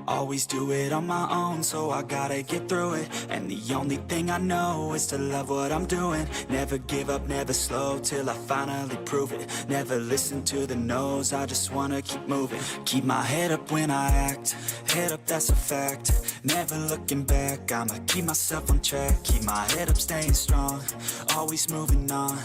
Always do it on my own, so I gotta get through it. And the only thing I know is to love what I'm doing. Never give up, never slow, till I finally prove it. Never listen to the no's, I just wanna keep moving. Keep my head up when I act, head up, that's a fact. Never looking back, I'ma keep myself on track. Keep my head up, staying strong, always moving on.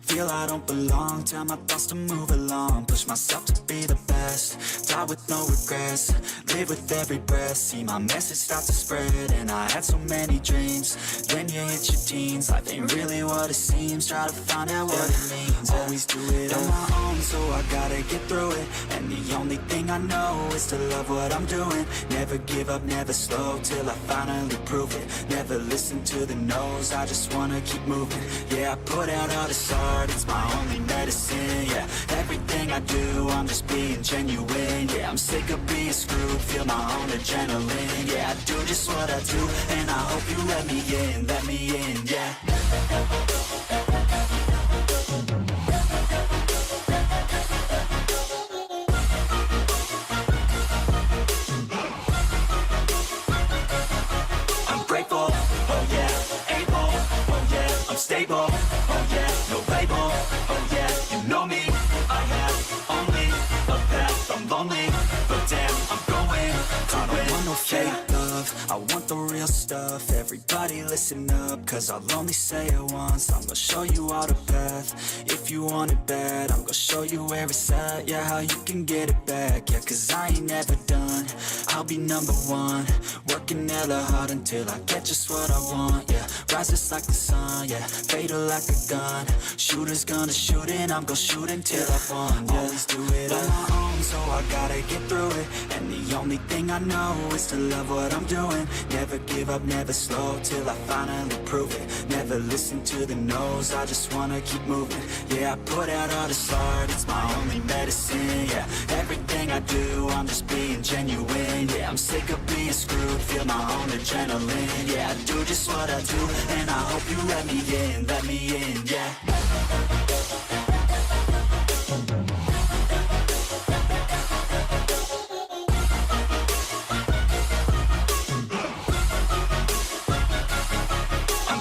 Feel I don't belong, tell my thoughts to move along. Push myself to be the best, die with no regrets. Live with every breath, see my message start to spread. And I had so many dreams, then you hit your teens. Life ain't really what it seems, try to find out what it means. Always do it on my own, so I gotta get through it. And the only thing I know is to love what I'm doing. Never give up, never slow, till I finally prove it. Never listen to the no's, I just wanna keep moving. Yeah, I put out all this art, it's my only medicine. Yeah, everything I do, I'm just being genuine. Yeah, I'm sick of being screwed, feel my own adrenaline. Yeah, I do just what I do, and I hope you let me in, yeah. I'm grateful, oh yeah, able, oh yeah, I'm stable, oh yeah, no label, oh yeah, you know me, I have only a path, I'm lonely, but damn, I'm going to win. I don't want no fake love, I want the real stuff. Everybody listen up, cause I'll only say it once. I'm gonna show you all the path, if you want it bad. I'm gonna show you where it's at, yeah, how you can get it back. Yeah, cause I ain't never done, I'll be number one. Working hella hard until I get just what I want, yeah. Rises like the sun, yeah, fatal like a gun. Shooter's gonna shoot and I'm gonna shoot until I won, yeah. Always do it on my own, so I gotta get through it. And the only thing I know is to love what I'm doing. Never give up, never slow, till I finally prove it. Never listen to the no's, I just wanna keep moving. Yeah, I put out all this art, it's my only medicine. Yeah, everything I do, I'm just being genuine. Yeah, I'm sick of being screwed, feel my own adrenaline. Yeah, I do just what I do, and I hope you let me in, yeah.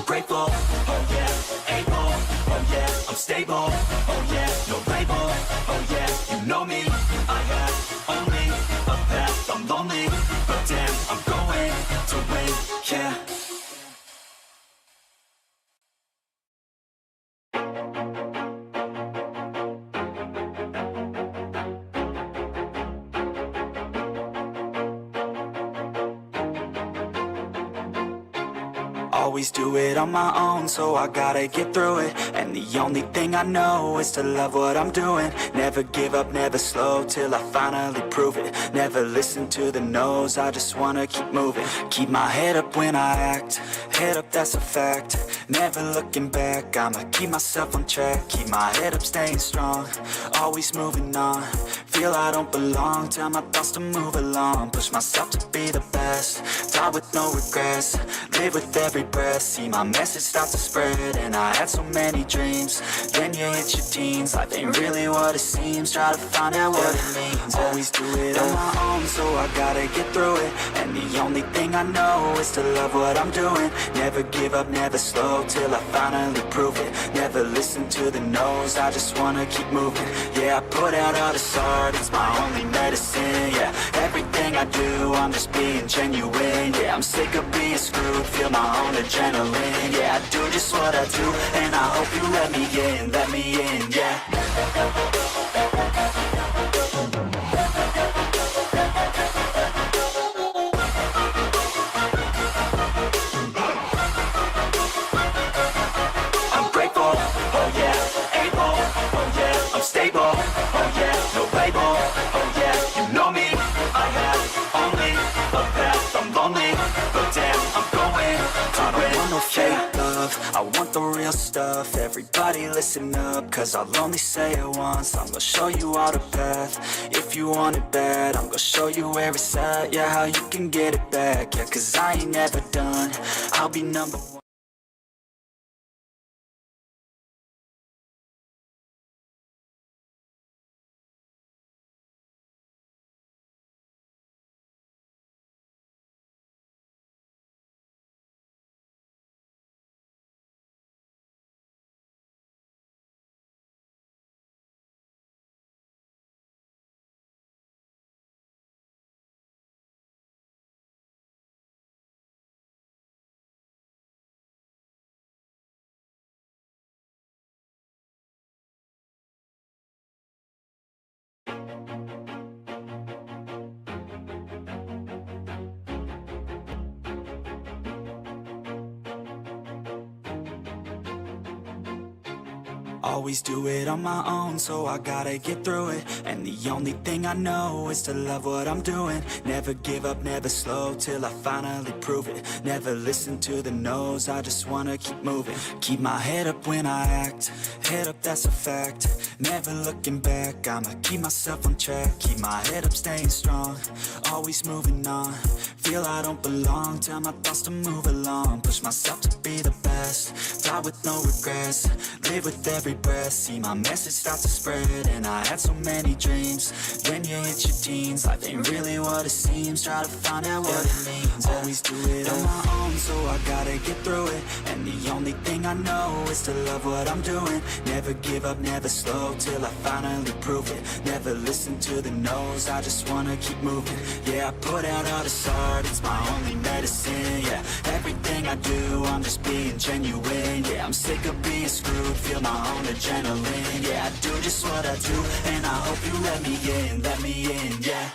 Grateful, oh yeah, able, oh yeah, I'm stable, oh yeah, no label, oh yeah, you know me, I have only a path, I'm lonely, but damn, I'm going to win, yeah. Always do it on my own, so I gotta get through it. And the only thing I know is to love what I'm doing. Never give up, never slow, till I finally prove it. Never listen to the no's, I just wanna keep moving. Keep my head up when I act, head up, that's a fact. Never looking back, I'ma keep myself on track. Keep my head up, staying strong, always moving on. Feel I don't belong, tell my thoughts to move along. Push myself to be the best, die with no regrets. Live with every breath, see my message start to spread. And I had so many dreams, then you hit your teens. Life ain't really what it seems, try to find out what it means. Always do it on my own, so I gotta get through it. And the only thing I know is to love what I'm doing. Never give up, never slow, till I finally prove it. Never listen to the no's, I just wanna keep moving. Yeah, I put out all this art, it's my only medicine. Yeah, everything I do, I'm just being genuine. Yeah, I'm sick of being screwed, feel my own adrenaline. Yeah, I do just what I do, and I hope you let me in, yeah. I'm grateful, oh yeah, able, oh yeah, I'm stable, oh yeah, no label, oh yeah, you know me, I have only a path, I'm lonely, but damn, I'm going to win. I don't want no fake love, I want the real stuff. Everybody listen up, cause I'll only say it once. I'm gonna show you all the path, if you want it bad. I'm gonna show you where it's at, yeah, how you can get it back. Yeah, cause I ain't never done, I'll be number one. Always do it on my own, so I gotta get through it. And the only thing I know is to love what I'm doing. Never give up, never slow, till I finally prove it. Never listen to the no's, I just wanna keep moving. Keep my head up when I act, head up, that's a fact. Never looking back, I'ma keep myself on track. Keep my head up, staying strong, always moving on. Feel I don't belong, tell my thoughts to move along. Push myself to be the best, die with no regrets. Live with every breath, see my message start to spread. And I had so many dreams, then you hit your teens. Life ain't really what it seems, try to find out what it means. Always do it on my own, so I gotta get through it. And the only thing I know is to love what I'm doing. Never give up, never slow, till I finally prove it. Never listen to the no's, I just wanna keep moving. Yeah, I put out all this art, it's my only medicine. Yeah, everything I do, I'm just being genuine. Yeah, I'm sick of being screwed, feel my own adrenaline. Yeah, I do just what I do, and I hope you let me in, yeah.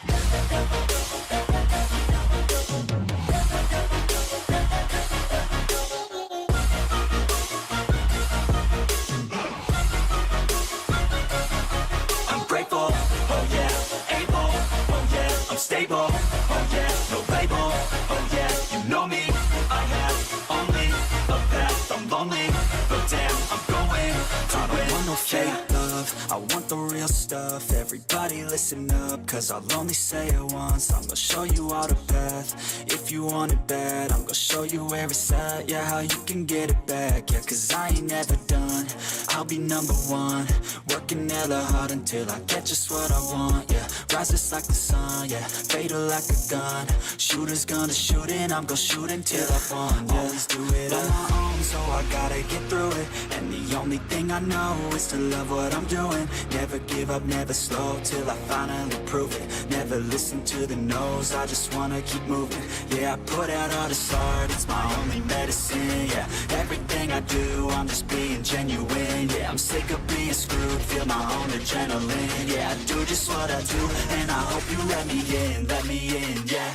I'm grateful, oh yeah, able, oh yeah, I'm stable, oh yeah, no label, oh yeah, you know me, I have only a path, I'm lonely, but damn, I'm going to win. I don't want no fake love, I want the real stuff. Everybody listen up, cause I'll only say it once. I'm gonna show you all the path, if you want it bad. I'm gonna show you where it's at, yeah, how you can get it back. Yeah, cause I ain't never done, I'll be number one. Working hella hard until I get just what I want, yeah. Rises like the sun, yeah, fatal like a gun. Shooter's gonna shoot and I'm gonna shoot until I won, yeah. Always do it on my own, so I gotta get through it. And the only thing I know is to love what I'm doing. Never give up, never slow, till I finally prove it. Never listen to the no's, I just wanna keep moving. Yeah, I put out all this art, it's my only medicine. Yeah, everything I do, I'm just being genuine. Yeah, I'm sick of being screwed, feel my own adrenaline. Yeah, I do just what I do, and I hope you let me in, yeah.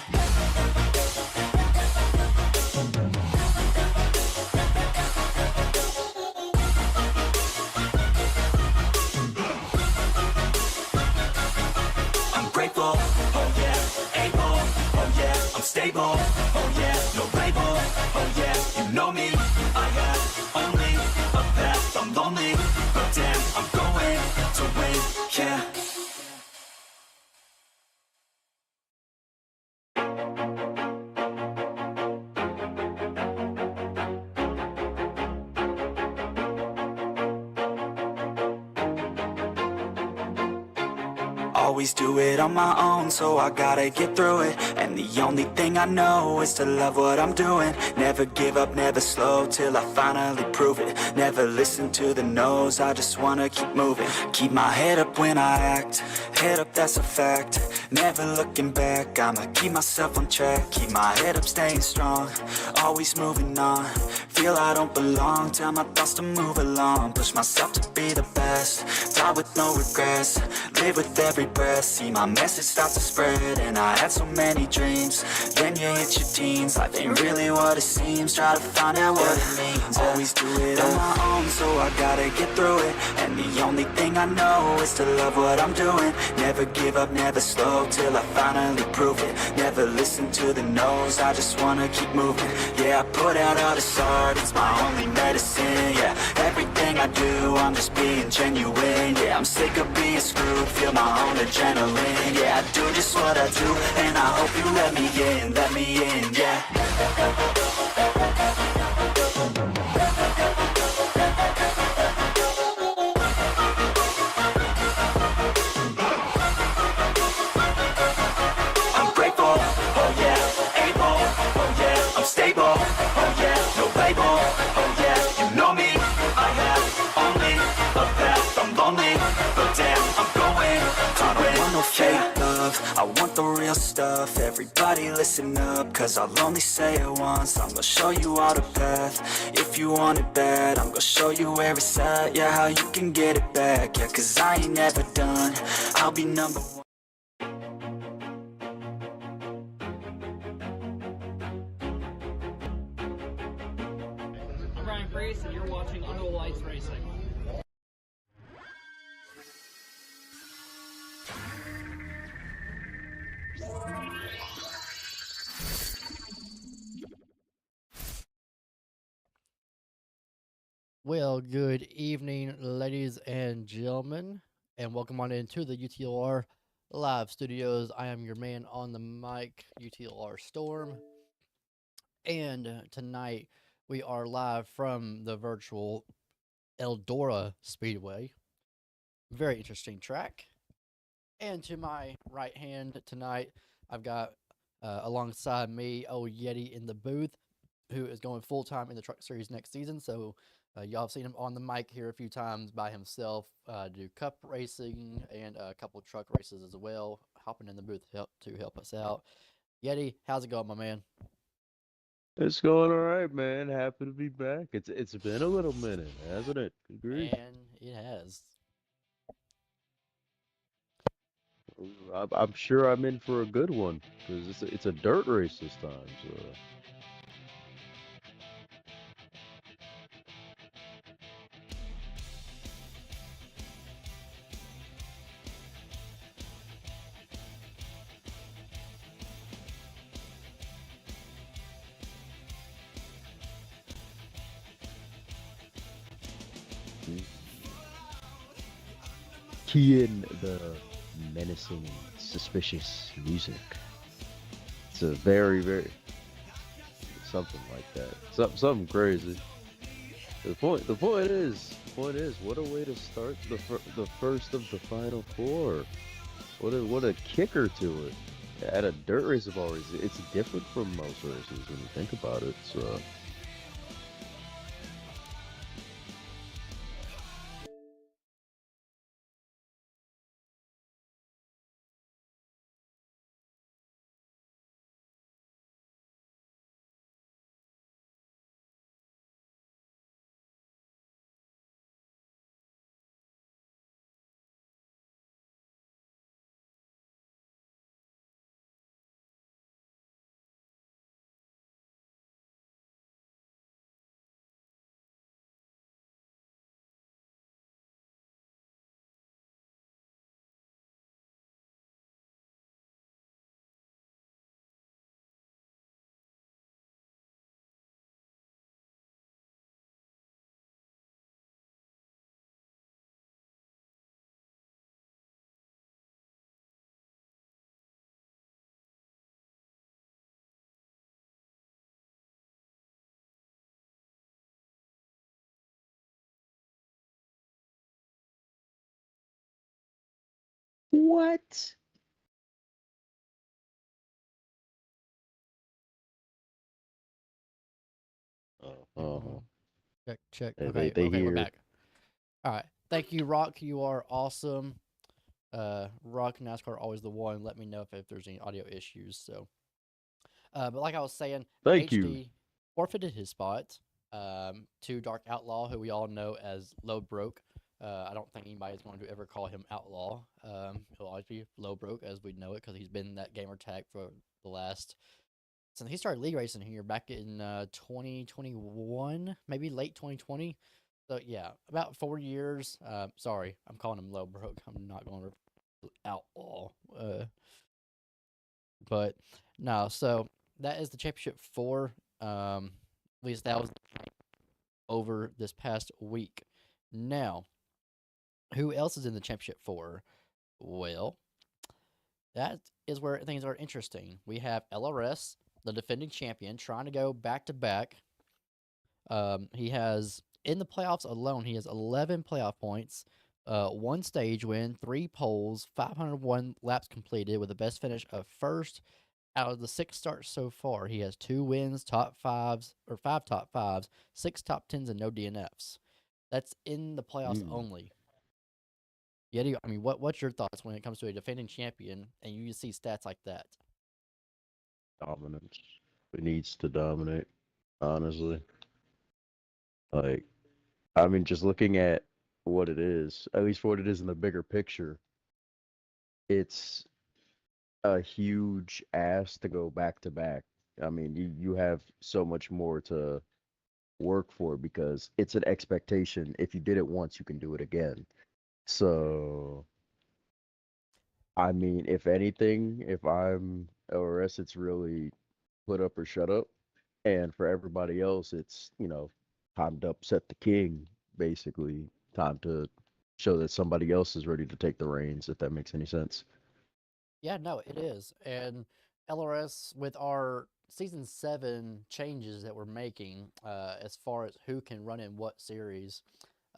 Grateful, oh yeah, able, oh yeah, I'm stable, oh yeah, no label, oh yeah, you know me, I have only a path, I'm lonely, but damn, I'm going to win, yeah. Always do it on my own, so I gotta get through it. And the only thing I know is to love what I'm doing. Never give up, never slow, till I finally prove it. Never listen to the no's, I just wanna keep moving. Keep my head up when I act, head up, that's a fact. Never looking back, I'ma keep myself on track. Keep my head up, staying strong, always moving on. Feel I don't belong, tell my thoughts to move along. Push myself to be the best, die with no regrets. Live with every breath, see my message start to spread. And I had so many dreams, then you hit your teens. Life ain't really what it seems, try to find out what it means. Always do it on my own, so I gotta get through it. And the only thing I know is to love what I'm doing. Never give up, never slow, till I finally prove it. Never listen to the no's, I just wanna keep moving. Yeah, I put out all this art, it's my only medicine. Yeah, everything I do, I'm just being genuine. Yeah, I'm sick of being screwed, feel my own adrenaline. Yeah, I do just what I do, and I hope you let me in, yeah. I'm grateful, oh yeah, able, oh yeah, I'm stable, oh yeah, no label, oh yeah, you know me, I have only a path, I'm lonely, but damn, I'm going to win. I want no fake love, I want the real stuff. Everybody listen up, cause I'll only say it once. I'm gonna show you all the path, if you want it bad. I'm gonna show you where it's at, yeah, how you can get it back. Yeah, cause I ain't never done, I'll be number one. Well, good evening, ladies and gentlemen, and welcome on into the UTLR live studios. I am your man on the mic, UTLR Storm, and tonight we are live from the virtual Eldora Speedway. Very interesting track. And to my right hand tonight, I've got alongside me, old Yeti in the booth, who is going full time in the Truck Series next season. So y'all have seen him on the mic here a few times by himself, do cup racing and a couple of truck races as well. Hopping in the booth to help us out. Yeti, how's it going, my man? It's going all right, man. Happy to be back. It's been a little minute, hasn't it? Good grief. And it has. I'm sure I'm in for a good one because it's a dirt race this time. So mm. Key in the menacing, suspicious music. It's a very something like that. Something crazy. The point is, what a way to start the first of the final four. What a kicker to it. At a dirt race of always, it's different from most races when you think about it. So what? Uh-huh. Check, check. They Okay, they okay, we're hear. back. All right. Thank you, Rock. You are awesome. Rock NASCAR always the one. Let me know if there's any audio issues. So, but like I was saying, Thank you. HD forfeited his spot to Dark Outlaw, who we all know as Low Broke. I don't think anybody's going to ever call him Outlaw. He'll always be Low Broke as we know it because he's been that gamer tag for the last since he started league racing here back in 2021, maybe late 2020. So yeah, about 4 years. Sorry, I'm calling him Low Broke. I'm not going to Outlaw. But no, so that is the championship four. At least that was over this past week. Now, who else is in the championship four? Well, that is where things are interesting. We have LRS, the defending champion, trying to go back to back. He has in the playoffs alone, he has 11 playoff points, one stage win, three poles, 501 laps completed with the best finish of first. Out of the six starts so far, he has two wins, top fives, or five top fives, six top tens, and no DNFs. That's in the playoffs Mm, only. Yeti, I mean, what's your thoughts when it comes to a defending champion and you see stats like that? dominance. It needs to dominate. Honestly, like I mean, just looking at what it is, at least for what it is in the bigger picture, it's a huge ass to go back to back. I mean, you have so much more to work for because it's an expectation. If you did it once, you can do it again. So, I mean, if anything, if I'm LRS, it's really put up or shut up. And for everybody else, it's, time to upset the king, basically. Time to show that somebody else is ready to take the reins, if that makes any sense. Yeah, no, it is. And LRS, with our season 7 changes that we're making, as far as who can run in what series,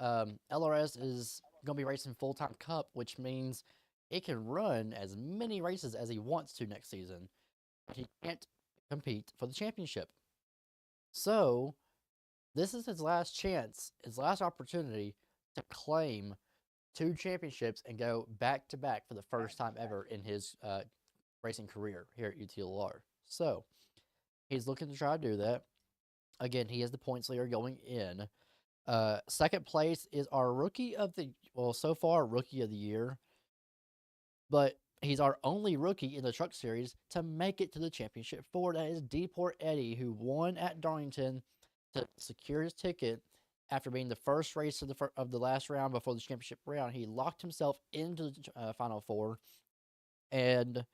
LRS is going to be racing full time cup, which means it can run as many races as he wants to next season. But he can't compete for the championship. So, this is his last chance, his last opportunity to claim 2 championships and go back to back for the first time ever in his racing career here at UTLR. So he's looking to try to do that. Again, he is the points leader going in. Second place is our so far rookie of the year, but he's our only rookie in the truck series to make it to the championship four. That is Deport Eddie, who won at Darlington to secure his ticket after being the first race of the last round before the championship round. He locked himself into the final four, and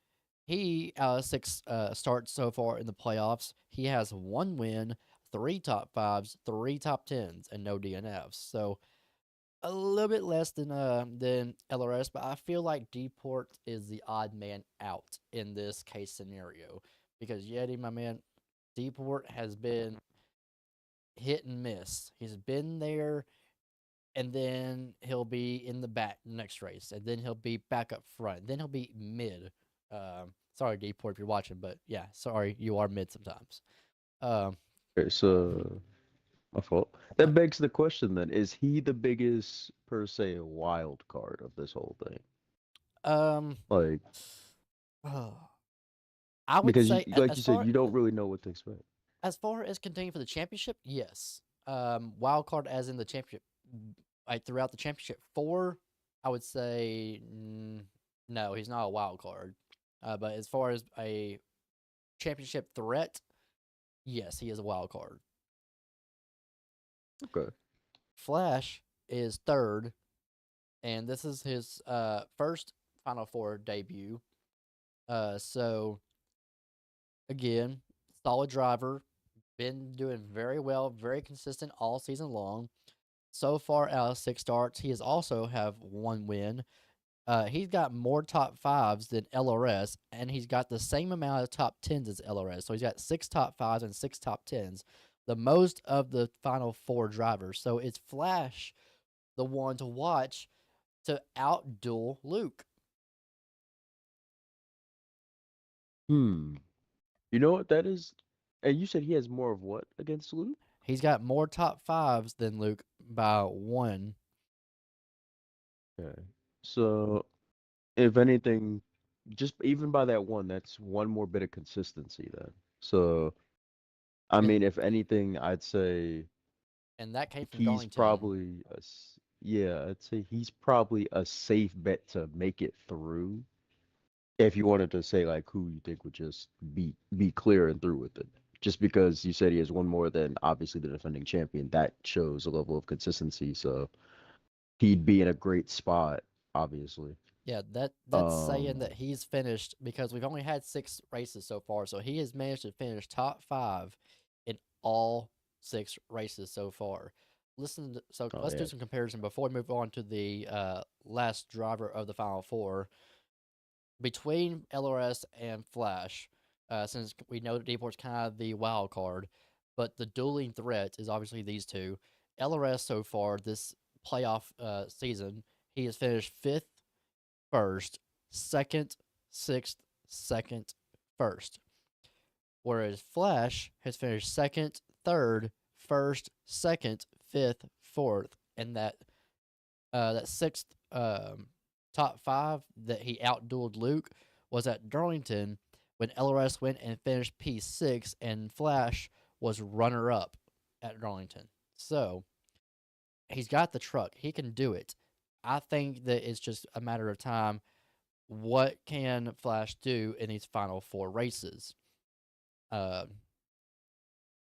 he, out of 6 starts so far in the playoffs, he has 1 win, 3 top fives, 3 top tens, and no DNFs. So a little bit less than LRS, but I feel like Deport is the odd man out in this case scenario because Yeti, my man, Deport has been hit and miss. He's been there, and then he'll be in the back next race, and then he'll be back up front, then he'll be mid. Sorry, Deport, if you're watching, but yeah, sorry, you are mid sometimes. Um, Okay, so my fault. uh, That begs the question then, is he the biggest, per se, wild card of this whole thing? um, Like, I would because say like you said, you don't really know what to expect. as far as contending for the championship, yes. Wild card as in the championship, like throughout the championship four, I would say no, he's not a wild card. But as far as a championship threat, yes, he is a wild card. Okay. Flash is third, and this is his first Final Four debut. So again, solid driver, been doing very well, very consistent all season long. So far, out of 6 starts, he has also have 1 win. He's got more top fives than LRS, and he's got the same amount of top tens as LRS. So he's got 6 top fives and 6 top 10s, the most of the Final Four drivers. So it's Flash, the one to watch to outduel Luke. Hmm. You know what that is? And you said he has more of what against Luke? He's got more top fives than Luke by 1. Okay. So, if anything, just even by that one, that's one more bit of consistency then. So, I And mean, if anything, I'd say and that came from he's Darlington. probably yeah, I'd say he's probably a safe bet to make it through. If you wanted to say like who you think would just be clear and through with it. Just because you said he has one more than obviously the defending champion, that shows a level of consistency. So he'd be in a great spot, obviously. Yeah, that's saying Um, that he's finished because we've only had 6 races so far, so he has managed to finish top 5 in all 6 races so far. So oh let's do yeah. some comparison before we move on to the last driver of the Final Four between LRS and Flash. Since we know that Deport's kind of the wild card, but the dueling threat is obviously these two. LRS so far this playoff season, he has finished fifth, first, second, sixth, second, first. Whereas Flash has finished second, third, first, second, fifth, fourth, and that sixth top 5 that he outdueled Luke was at Darlington when LRS went and finished P6, and Flash was runner up at Darlington. So he's got the truck; he can do it. I think that it's just a matter of time. What can Flash do in these final 4 races? Uh,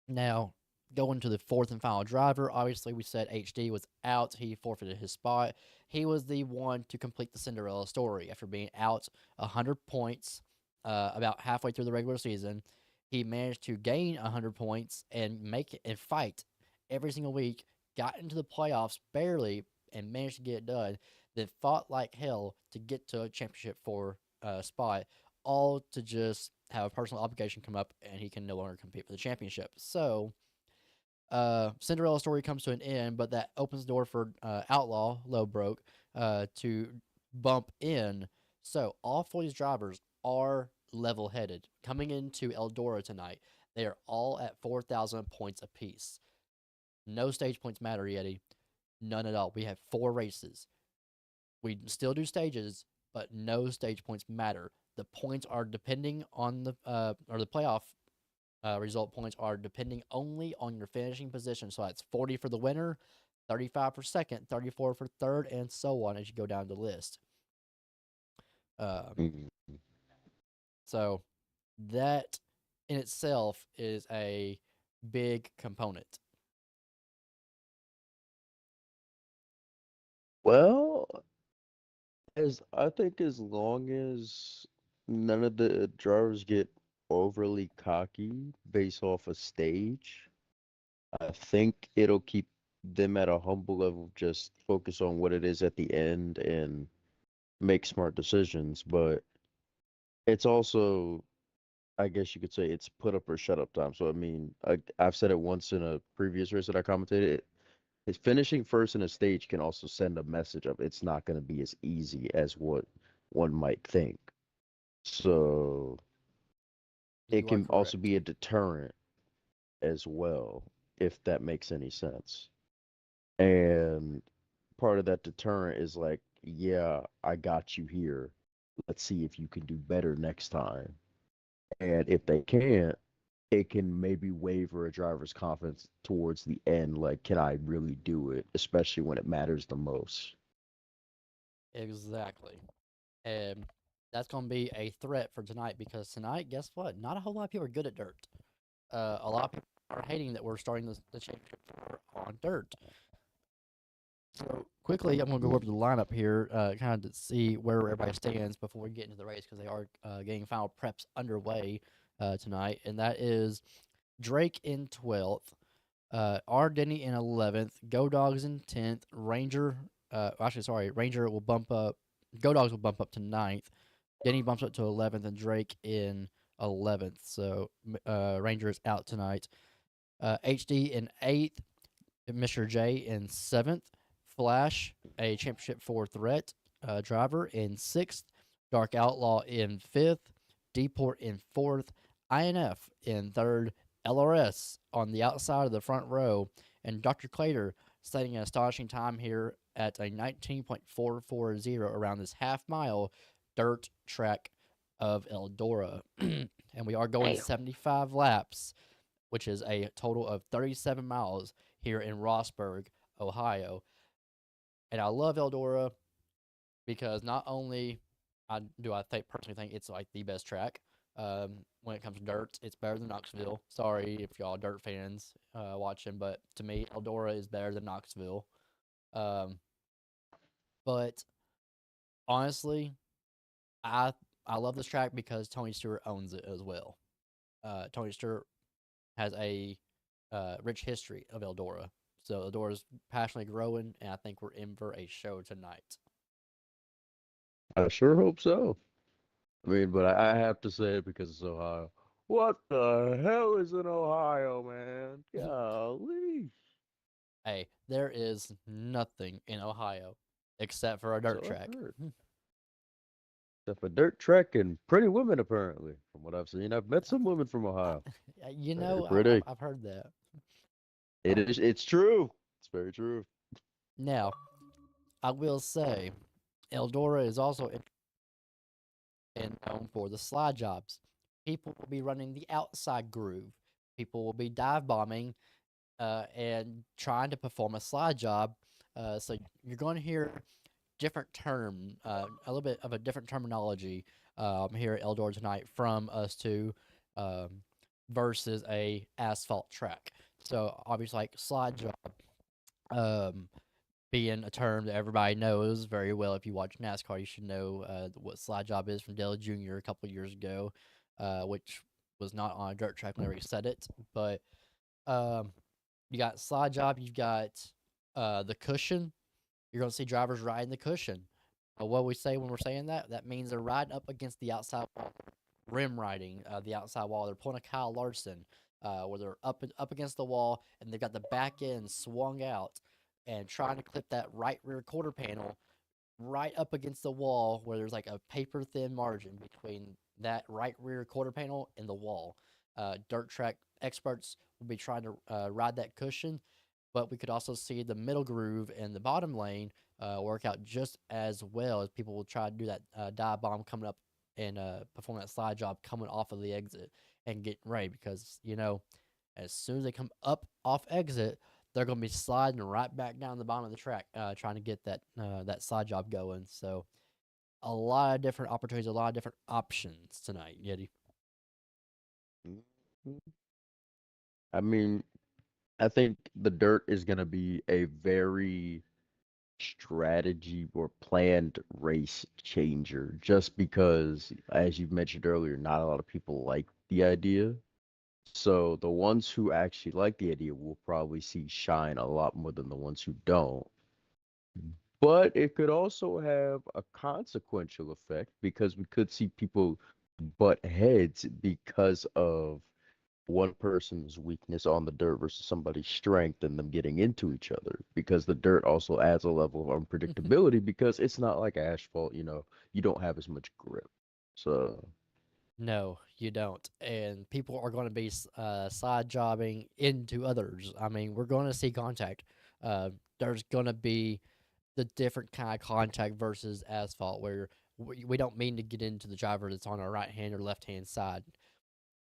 Now, Going to the fourth and final driver, obviously we said HD was out. He forfeited his spot. He was the one to complete the Cinderella story after being out 100 points about halfway through the regular season. He managed to gain 100 points and make it and fight every single week. Got into the playoffs barely and managed to get it done. Then fought like hell to get to a championship for spot, all to just have a personal obligation come up and he can no longer compete for the championship. So Cinderella story comes to an end, but that opens the door for Outlaw Low Broke to bump in. So all four of these drivers are level headed. Coming into Eldora tonight, they are all at 4,000 points apiece. No stage points matter, Yeti. None at all. We have 4 races. We still do stages, but no stage points matter. The points are depending on the or the playoff result points are depending only on your finishing position. So that's 40 for the winner, 35 for second, 34 for third, and so on as you go down the list. Mhm. So that in itself is a big component. Well, as I think as long as none of the drivers get overly cocky based off a stage, I think it'll keep them at a humble level, just focus on what it is at the end and make smart decisions. But it's also, I guess you could say, it's put up or shut up time. So I mean, I've said it once in a previous race that I commentated. It's finishing first in a stage can also send a message of it's not going to be as easy as what one might think. So it You are can also correct. be a deterrent as well, if that makes any sense. And part of that deterrent is like, yeah, I got you here. Let's see if you can do better next time. And if they can't, it can maybe waver a driver's confidence towards the end. Like, can I really do it? Especially when it matters the most. Exactly. And that's going to be a threat for tonight because tonight, guess what? Not a whole lot of people are good at dirt. A lot of people are hating that we're starting the championship on dirt. So quickly, I'm going to go over the lineup here, kind of to see where everybody stands before we get into the race because they are getting final preps underway tonight, and that is Drake in 12th, R. Denny in 11th, Go Dogs in 10th, Ranger. Actually, sorry, Ranger will bump up. Go Dogs will bump up to 9th. Denny bumps up to 11th, and Drake in 11th. So Ranger is out tonight. HD in 8th, Mr. J in 7th, Flash, a championship 4 threat driver, in 6th, Dark Outlaw in 5th, Deport in 4th, INF in 3rd, LRS on the outside of the front row, and Dr. Clater setting an astonishing time here at a 19.440 around this half mile dirt track of Eldora. And we are going 75 laps, which is a total of 37 miles here in Rossburg, Ohio. And I love Eldora because not only do I personally think it's like the best track when it comes to dirt, it's better than Knoxville. Sorry if y'all dirt fans watching, but to me, Eldora is better than Knoxville. Um, but honestly, I I love this track because Tony Stewart owns it as well. Tony Stewart has a rich history of Eldora. So Eldora is passionately growing, and I think we're in for a show tonight. I sure hope so. I mean, but I have to say it because it's Ohio. What the hell is in Ohio, man? Golly. Hey, there is nothing in Ohio except for a dirt So I've track. heard. Except for dirt track and pretty women, apparently, from what I've seen. I've met some women from I, Ohio. you Very know, pretty. I've heard that. It is. It's true. It's very true. Now, I will say, Eldora is also known for the slide jobs. People will be running the outside groove. People will be dive bombing and trying to perform a slide job. So you're going to hear different a little bit of a different terminology here at Eldor tonight from us two um, versus a asphalt track. So obviously, like slide job, um, being a term that everybody knows very well. If you watch NASCAR, you should know what slide job is from Dale Jr. a couple years ago, which was not on a dirt track whenever he said it. But um, you got slide job, you've got the cushion. You're going to see drivers riding the cushion. What we say when we're saying that? That means they're riding up against the outside wall, rim riding the outside wall. They're pulling a Kyle Larson, where they're up against the wall and they've got the back end swung out and trying to clip that right rear quarter panel right up against the wall where there's like a paper thin margin between that right rear quarter panel and the wall. Dirt track experts will be trying to ride that cushion, but we could also see the middle groove and the bottom lane work out just as well as people will try to do that dive bomb coming up and perform that slide job coming off of the exit and getting ready because, as soon as they come up off exit, they're going to be sliding right back down the bottom of the track, trying to get that slide job going. So a lot of different opportunities, a lot of different options tonight, Yeti. Mhm. I mean, I think the dirt is going to be a very strategy or planned race changer just because, as you mentioned earlier, not a lot of people like the idea. So the ones who actually like the idea will probably see shine a lot more than the ones who don't. But it could also have a consequential effect because we could see people butt heads because of one person's weakness on the dirt versus somebody's strength and them getting into each other because the dirt also adds a level of unpredictability because it's not like asphalt, you don't have as much grip. So, No, you don't. And people are going to be side jobbing into others. I mean, we're going to see contact. There's going to be the different kind of contact versus asphalt where we don't mean to get into the driver that's on our right hand or left hand side.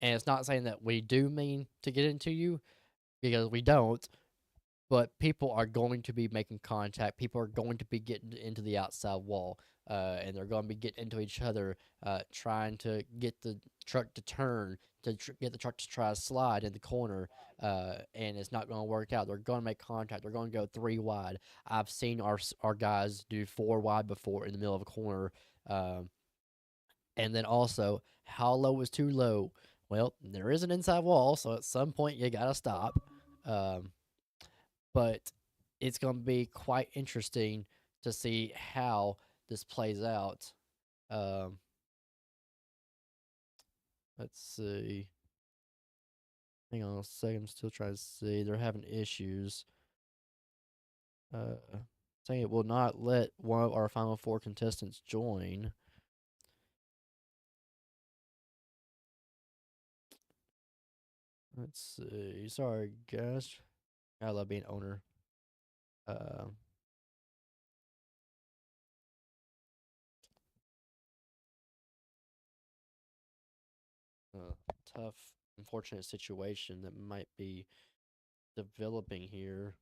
And it's not saying that we do mean to get into you because we don't, but people are going to be making contact. People are going to be getting into the outside wall, and they're going to be getting into each other, trying to get the truck to turn, to get the truck to try to slide in the corner, and it's not going to work out. They're going to make contact. They're going to go three wide. I've seen our guys do four wide before in the middle of a corner. And then also, how low is too low? Well, there is an inside wall, so at some point you got to stop. Um, but it's going to be quite interesting to see how this plays out. Um, let's see. Hang on a second. I'm still trying to see. They're having issues. Uh, saying it will not let one of our final four contestants join. Let's see. Sorry, guys. I love being owner. Uh, tough, unfortunate situation that might be developing here.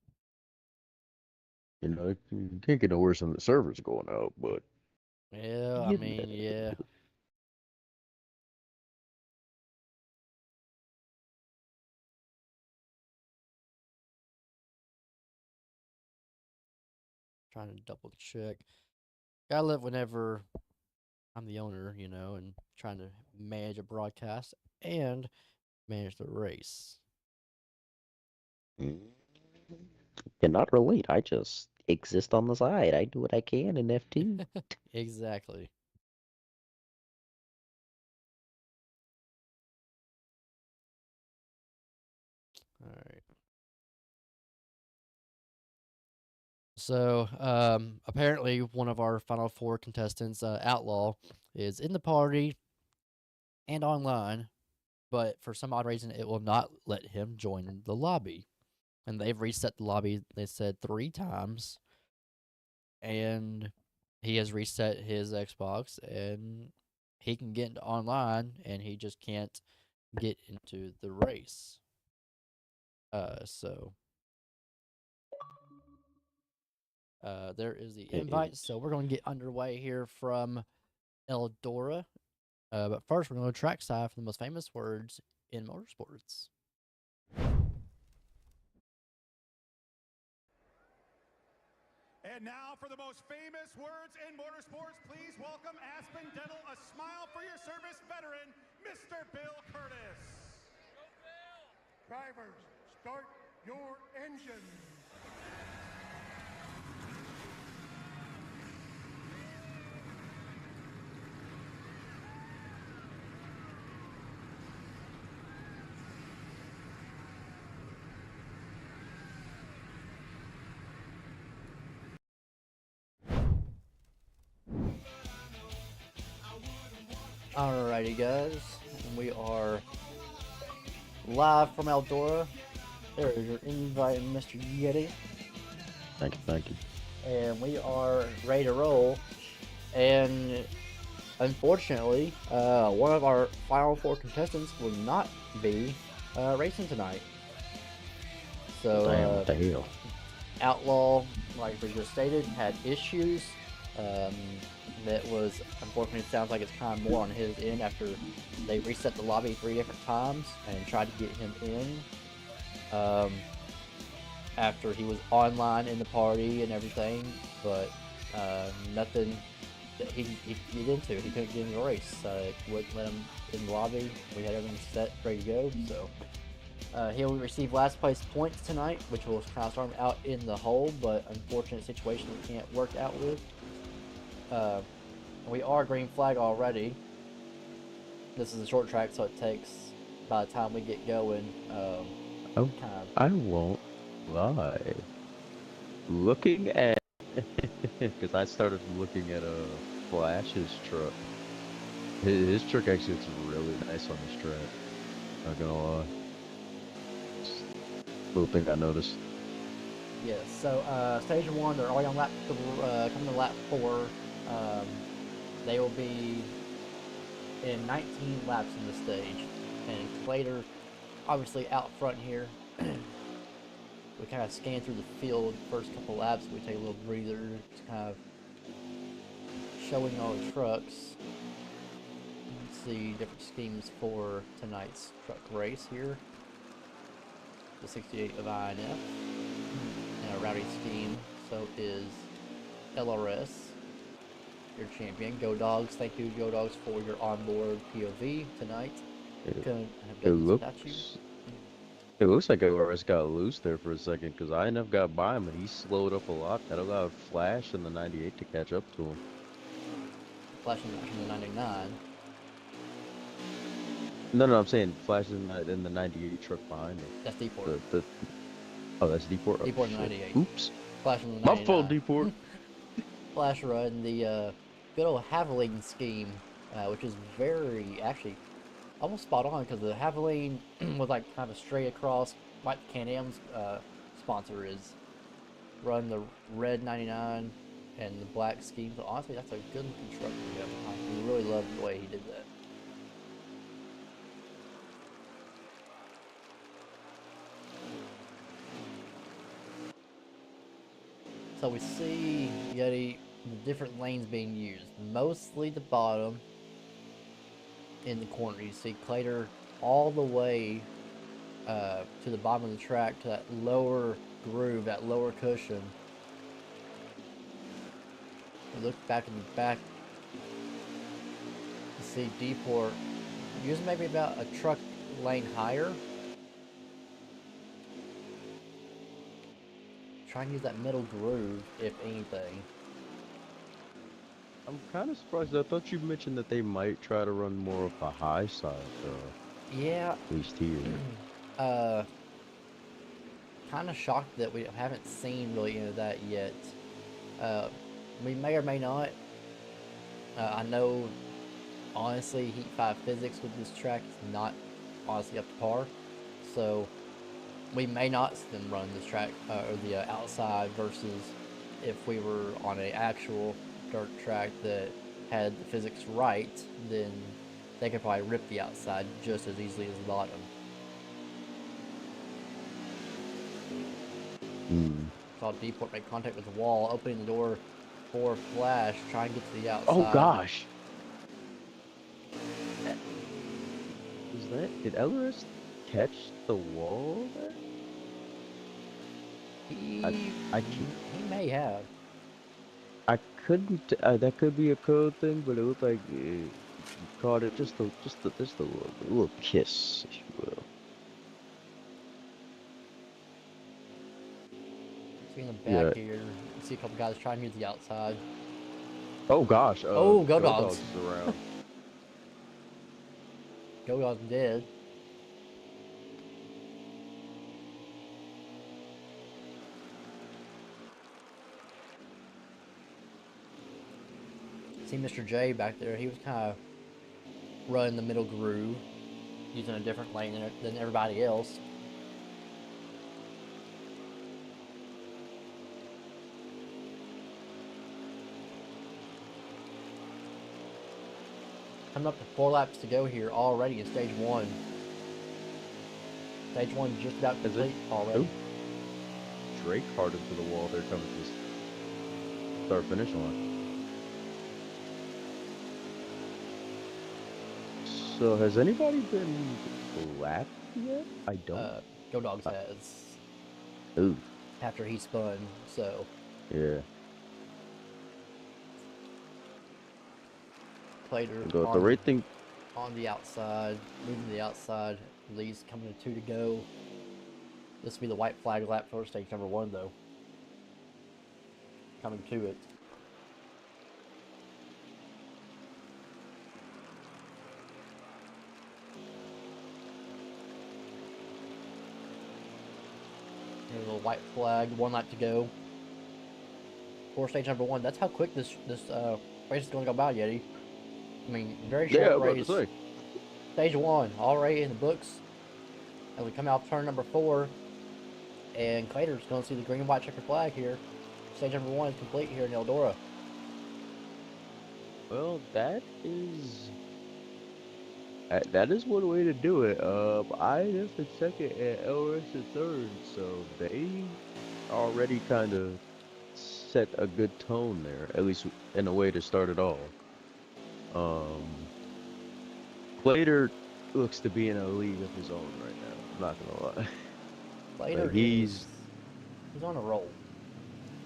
you can't get no worse than the servers going out, but Yeah, I yeah. mean, yeah. Trying to double check. Gotta live whenever I'm the owner, and trying to manage a broadcast and manage the race. Mm, cannot relate. I just exist on the side. I do what I can in F2. Exactly. All right. So, apparently, one of our final four contestants, Outlaw, is in the party and online, but for some odd reason, it will not let him join the lobby. And they've reset the lobby, they said 3 times, and he has reset his Xbox, and he can get into online, and he just can't get into the race. So there is the invite. So we're going to get underway here from Eldora. But first, we're going to trackside for the most famous words in motorsports. And now for the most famous words in motorsports, please welcome Aspen Dental, a smile for your service veteran, Mr. Bill Curtis. Go Bill! Drivers, start your engines. Alrighty, guys, we are live from Eldora. There is your invite, Mr. Yeti, Thank you, thank you. and we are ready to roll. And unfortunately, one of our final four contestants will not be racing tonight. So, Damn, what the hell? Outlaw, like we just stated, had issues. That was, unfortunately, it sounds like it's kind of more on his end after they reset the lobby 3 different times and tried to get him in. After he was online in the party and everything, but nothing that he could get into. He couldn't get into the race. It wouldn't let him in the lobby. We had everything set, ready to go. So he'll receive last place points tonight, which will kind of start him out in the hole, but unfortunate situation we can't work out with. We are green flag already. This is a short track, so it takes, by the time we get going, Oh, kind of. I won't lie. Looking at, because I started looking at Flash's truck. His truck actually looks really nice on this track. Not gonna lie. Just a little thing I noticed. Yes, so stage 1, they're already on lap, coming to lap 4. They will be in 19 laps in the stage, and Clater, obviously out front here. We kind of scan through the field first couple laps. We take a little breather, just kind of showing all the trucks. Let's see different schemes for tonight's truck race here. The 68 of INF, and a rowdy scheme. So is LRS. Your champion. Go Dogs. Thank you, Go Dogs, for your onboard POV tonight. It looks like LRS got loose there for a second because INF got by him and he slowed up a lot. That allowed Flash and the 98 to catch up to him. Flash in the 99. No, I'm saying Flash in the 98 truck behind him. That's D-Port. Oh, that's D-Port? Oh, D-Port in the 98. Oops. Flash in the 99. My fault, D-Port. Flash run, the good old Haviline scheme, which is very, actually, almost spot on, because the Haviline was like kind of straight across, like Can-Am's sponsor is. Run the red 99 and the black scheme. So honestly, that's a good looking truck. I really love the way he did that. So we see Yeti, the different lanes being used. Mostly the bottom in the corner. You see Clater all the way to the bottom of the track, to that lower groove, that lower cushion. You look back in the back, you see D-Port using maybe about a truck lane higher. Try and use that middle groove, if anything. I'm kind of surprised. I thought you mentioned that they might try to run more of the high side, Yeah. at least here. Kind of shocked that we haven't seen really any of that yet. We may or may not. I know, honestly, Heat 5 physics with this track is not honestly up to par. So we may not see them run this track or the outside, versus if we were on an actual dirt track that had the physics right, then they could probably rip the outside just as easily as the bottom. Saw D-Port make contact with the wall, opening the door for Flash, trying to get to the outside. Oh gosh! Did LRS catch the wall there? He I can't. may have. couldn't. That could be a code thing, but it looked like you caught it just a little kiss, if you will. See in the Yeah. back here, you see a couple guys trying to use the outside. Oh gosh. Oh, go Go dogs! Dogs is around. Go dogs dead. See Mr. J back there. He was kind of running the middle groove, using a different lane than everybody else. Coming up to 4 laps to go here already in stage 1. Stage 1 just about Is it? complete already. Drake hard into the wall. They're coming to start finish line. So has anybody been lapped yet? I don't. Go Dogs has Ooh. after he spun. So Yeah. Plater The rate thing. on the outside, moving to the outside. Lee's coming to 2 to go. This will be the white flag lap for stage number 1, though. Coming to it. There's a little white flag, 1 lap to go. For stage number 1. That's how quick this race is going to go by, Yeti. I mean, very short Yeah, I'm about race. to say. Stage 1 already in the books. And we come out turn number 4. And Clater's going to see the green and white checkered flag here. Stage number 1 is complete here in Eldora. Well, that is one way to do it. INF in second and LRS in third, so they already kind of set a good tone there, at least in a way to start it all. Plater looks to be in a league of his own right now. I'm not gonna lie. Clater Like, he's on a roll.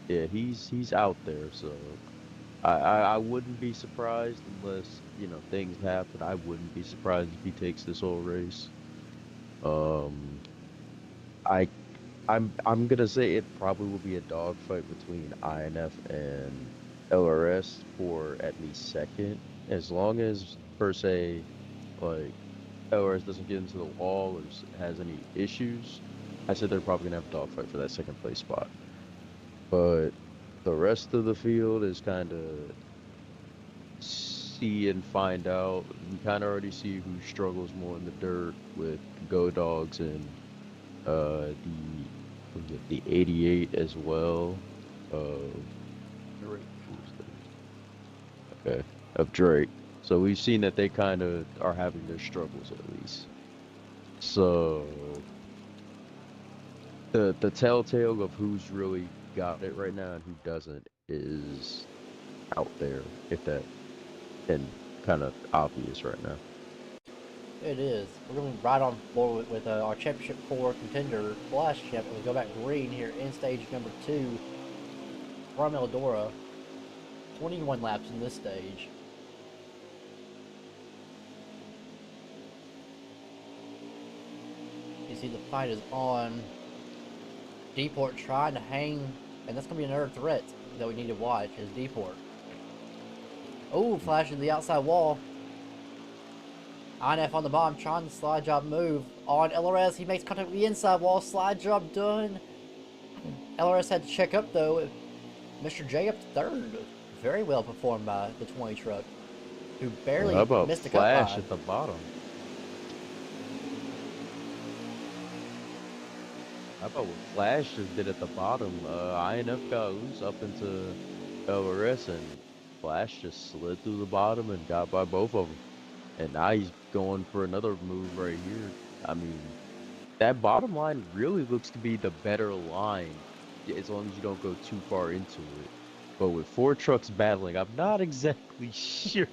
yeah, he's out there, so I wouldn't be surprised unless, you know, things happen. I wouldn't be surprised if he takes this whole race. Um, I I'm gonna say it probably will be a dogfight between INF and LRS for at least second, as long as per se, like LRS doesn't get into the wall or has any issues. I said they're probably gonna have a dogfight for that second place spot. But the rest of the field is kind of see and find out. We kind of already see who struggles more in the dirt with Go Dogs and the 88 as well. Drake. Okay, of Drake. So we've seen that they kind of are having their struggles at least. So the telltale of who's really got it right now and who doesn't is out there, if that and kind of obvious right now. It is. We're going right on board with our Championship 4 contender, Flash Champ. We go back green here in stage number 2 from Eldora. 21 laps in this stage. You see the fight is on. Deport trying to hang, and that's going to be another threat that we need to watch is Deport. Oh, flashing the outside wall. INF on the bottom, trying the slide job move. On LRS, he makes contact with the inside wall. Slide job done. LRS had to check up, though. Mr. J up to third. Very well performed by the 20 truck, who barely How about missed a Flash cut at the bottom? How about what Flash just did at the bottom? INF got loose up into LRS, and Flash just slid through the bottom and got by both of them. And now he's going for another move right here. I mean, that bottom line really looks to be the better line, as long as you don't go too far into it. But with 4 trucks battling, I'm not exactly sure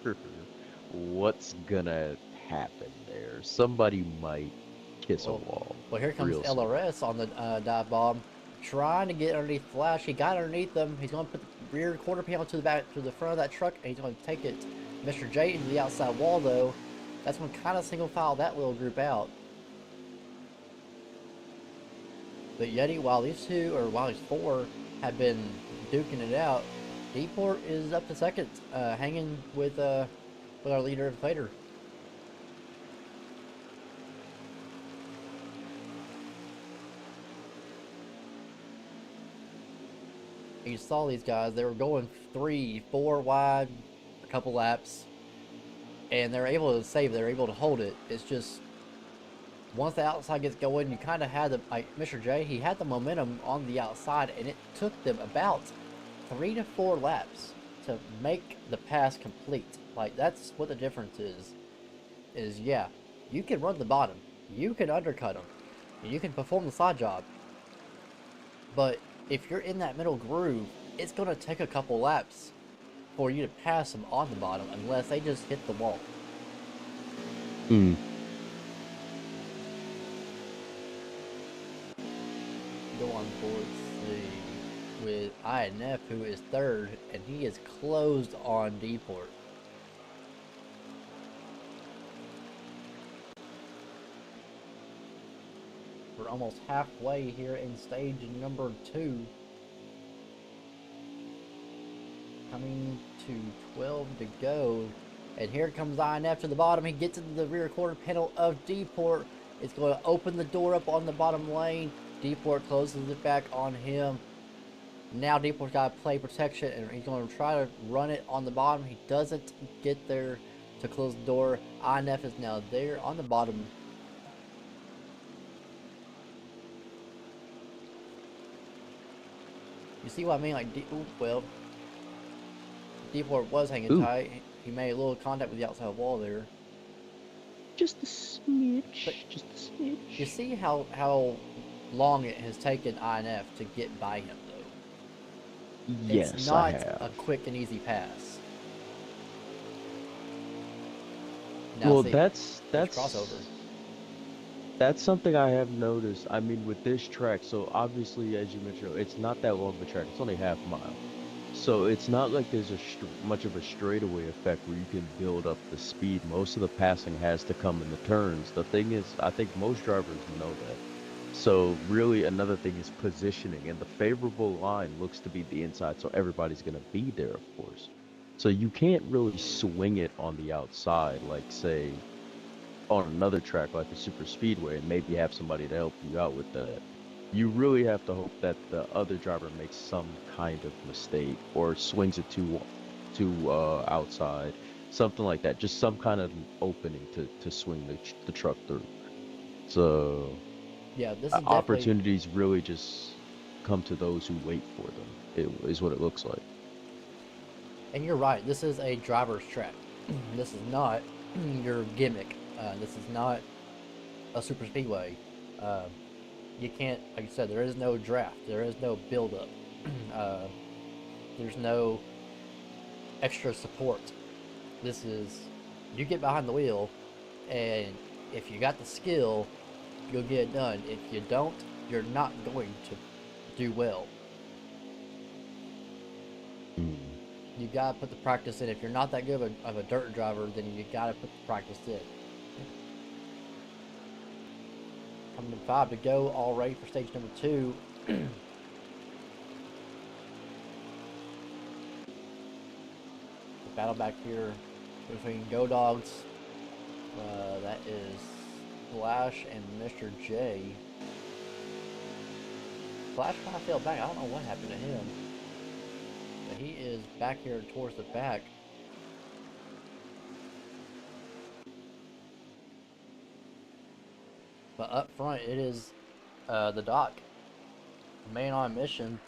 what's gonna happen there. Somebody might kiss a wall. Well, here comes LRS on the dive bomb, trying to get underneath Flash. He got underneath them. He's going to put the rear quarter panel to the back, to the front of that truck, and he's going to take it, Mr. J, into the outside wall, though. That's going to kind of single file that little group out. But Yeti, while these four have been duking it out, Deport is up to second, hanging with our leader, Fader. You saw these guys, they were going 3, 4 wide, a couple laps, and they're able to save, they're able to hold it. It's just, once the outside gets going, you kind of had the, like Mr. J, he had the momentum on the outside, and it took them about 3 to 4 laps to make the pass complete. Like, that's what the difference is yeah, you can run the bottom, you can undercut them, you can perform the side job, but if you're in that middle groove, it's going to take a couple laps for you to pass them on the bottom unless they just hit the wall. Mm. Go on board, see, with INF, who is third, and he is closed on Deport. We're almost halfway here in stage number 2. Coming to 12 to go. And here comes INF to the bottom. He gets into the rear quarter panel of Deport. It's going to open the door up on the bottom lane. Deport closes it back on him. Now Deport's got to play protection, and he's going to try to run it on the bottom. He doesn't get there to close the door. INF is now there on the bottom. You see what I mean? Like, Deport was hanging tight. He made a little contact with the outside wall there. Just a smidge. But just a smidge. you see how long it has taken INF to get by him, though. Yes, It's not I have. a quick and easy pass. Now Well, see, that's crossover. That's something I have noticed. I mean, with this track, so obviously, as you mentioned, it's not that long of a track. It's only half a mile. So it's not like there's much of a straightaway effect where you can build up the speed. Most of the passing has to come in the turns. The thing is, I think most drivers know that. So really, another thing is positioning, and the favorable line looks to be the inside, so everybody's going to be there, of course. So you can't really swing it on the outside, like, say, on another track like the super speedway, and maybe have somebody to help you out with that. You really have to hope that the other driver makes some kind of mistake or swings it too outside, something like that. Just some kind of opening to swing the truck through. So Yeah, this is definitely, opportunities really just come to those who wait for them. It is what it looks like. and you're right, this is a driver's track. This is not your gimmick. This is not a super speedway. You can't, like I said, there is no draft. There is no build-up. There's no extra support. This is, you get behind the wheel, and if you got the skill, you'll get it done. If you don't, you're not going to do well. You gotta put the practice in. If you're not that good of a dirt driver, then you gotta put the practice in. Coming to 5 to go, all ready for stage number 2. The battle back here between Go Dogs. That is Flash and Mr. J. Flash kind of fell back. I don't know what happened to him. But he is back here towards the back. But up front, it is the Doc. Man on mission.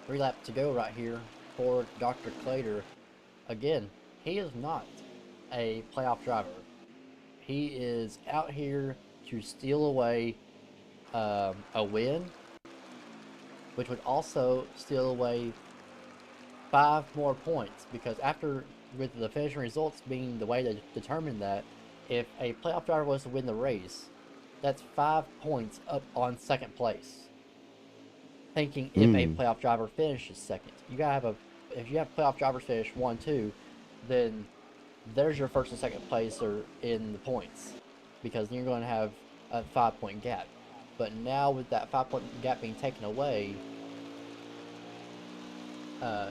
3 laps to go right here for Dr. Clater. Again, he is not a playoff driver. He is out here to steal away a win, which would also steal away 5 more points, because after, with the finishing results being the way they determined that, if a playoff driver was to win the race, that's 5 points up on second place. thinking if a Mm. playoff driver finishes second. You gotta have if you have playoff drivers finish 1, 2, then there's your first and second placer in the points, because you're going to have a 5 point gap. But now with that 5 point gap being taken away,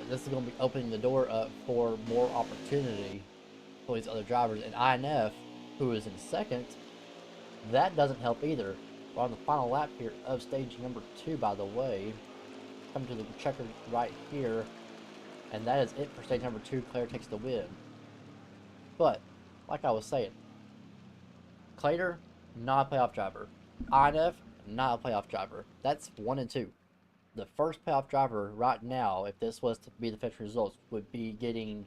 this is going to be opening the door up for more opportunity for these other drivers. And INF, who is in second, that doesn't help either. We're on the final lap here of stage number 2, by the way. Come to the checker right here, and that is it for stage number 2. Claire takes the win. But, like I was saying, Clater, not a playoff driver. INF, not a playoff driver. That's 1 and 2. The first playoff driver right now, if this was to be the fixed results, would be getting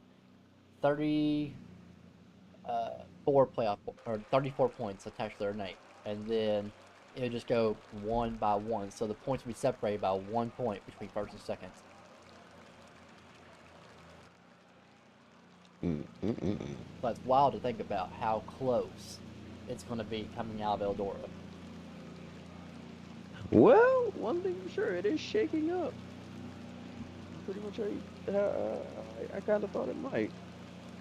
34 points attached to their name, and then it would just go one by one. So the points would be separated by 1 point between first and second. But it's wild to think about how close it's going to be coming out of Eldora. Well, one thing for sure, it is shaking up. Pretty much I kind of thought it might.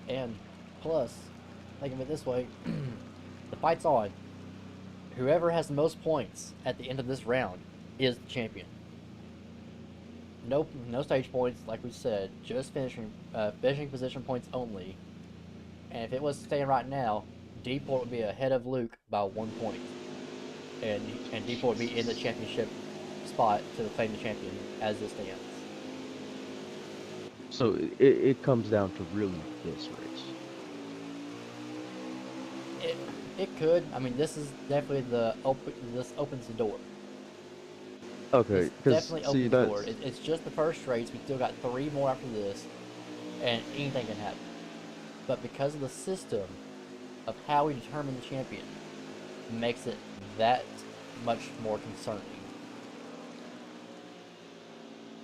And plus, think of it this way, the fight's on. Whoever has the most points at the end of this round is the champion. No stage points, like we said, just finishing position points only. And if it was staying right now, Deeport would be ahead of Luke by 1 point. And Deeport would be in the championship spot to claim the champion as it stands. So it comes down to really this race. It could. I mean, this is definitely this opens the door. Okay, This because definitely see opens the door. that's It's just the first race. We still got 3 more after this, and anything can happen. But because of the system of how we determine the champion, makes it that much more concerning.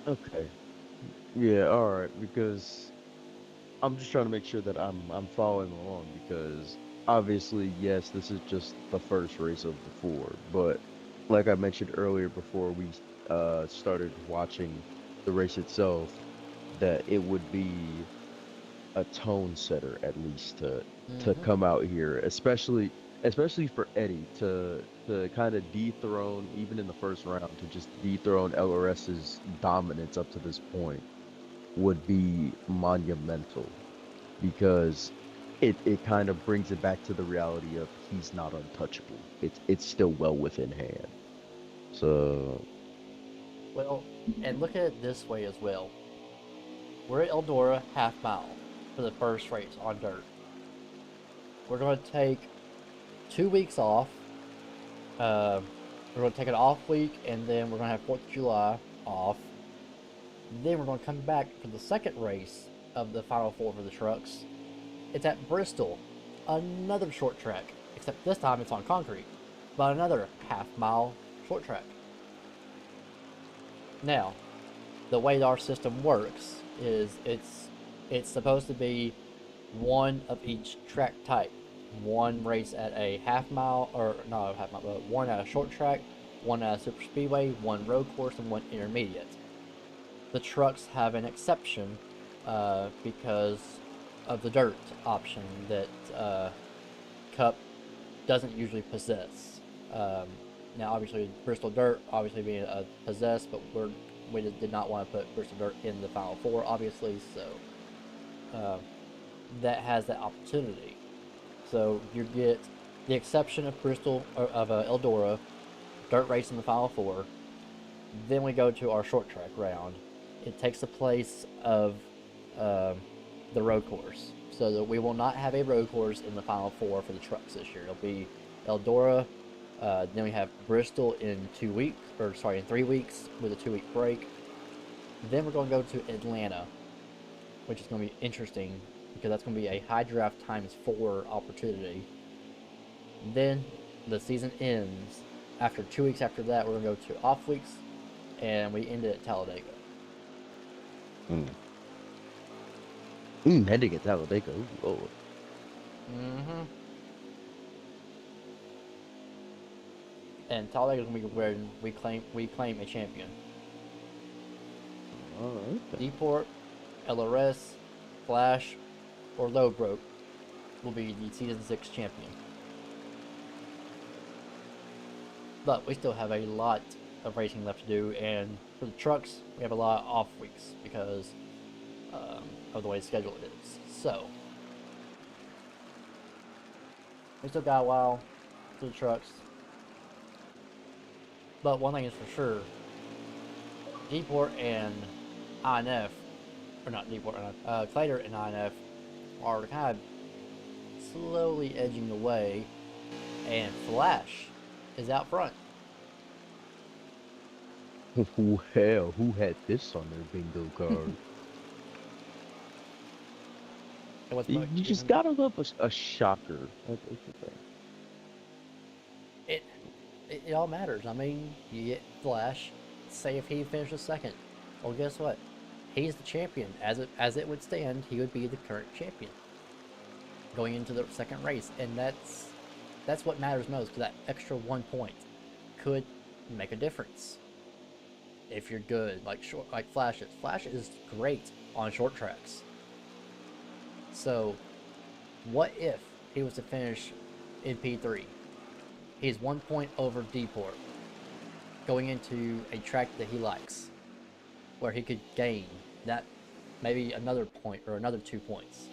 okay. Yeah, all right. Because I'm just trying to make sure that I'm following along. Because obviously, yes, this is just the first race of the 4. But like I mentioned earlier, before we started watching the race itself, that it would be a tone setter at least to Mm-hmm. come out here, especially for Eddie to kind of dethrone, even in the first round, to just dethrone LRS's dominance up to this point would be monumental, because it kind of brings it back to the reality of he's not untouchable. It's still well within hand. So Well, and look at it this way as well. We're at Eldora half mile for the first race on dirt. We're going to take 2 weeks off. We're going to take an off week, and then we're going to have 4th of July off. Then we're going to come back for the second race of the Final 4 for the trucks. It's at Bristol, another short track, except this time it's on concrete, but another half mile short track. Now, the way our system works is it's supposed to be one of each track type. One race at a half mile, or not a half mile, but one at a short track, one at a super speedway, one road course, and one intermediate. The trucks have an exception because of the dirt option that Cup doesn't usually possess. Now, obviously, Bristol Dirt obviously being possessed, but we just did not want to put Bristol Dirt in the Final 4, obviously, so that has that opportunity. So you get the exception of Bristol, or of Eldora, dirt race in the Final 4. Then we go to our short track round. It takes the place of the road course, so that we will not have a road course in the Final 4 for the trucks this year. It'll be Eldora. Then we have Bristol in 2 weeks, or sorry, in 3 weeks with a 2-week break. Then we're going to go to Atlanta, which is going to be interesting because that's going to be a high draft ×4 opportunity. Then the season ends. After 2 weeks after that, we're going to go to off weeks, and we end it at Talladega. Heading at Talladega. Ooh, Lord. Mm-hmm. And Talladega is going to be where we claim a champion. Okay. Deport, LRS, Flash, or Lowbroke will be the Season 6 champion. But we still have a lot of racing left to do, and for the trucks, we have a lot of off weeks because of the way the schedule is. So, we still got a while for the trucks. But one thing is for sure, Deport and INF, or not Deport, Clater and INF are kind of slowly edging away, and Flash is out front. Well, who had this on their bingo card? And what's You just gotta love a shocker. That's the thing. it all matters. I mean, you get Flash. Say if he finishes second, well, guess what? He's the champion. As it would stand, he would be the current champion going into the second race, and that's what matters most. Because that extra 1 point could make a difference if you're good, like Flash is. Flash is great on short tracks. So, what if he was to finish in P3? He's 1 point over Deport, going into a track that he likes, where he could gain that maybe another point or another 2 points.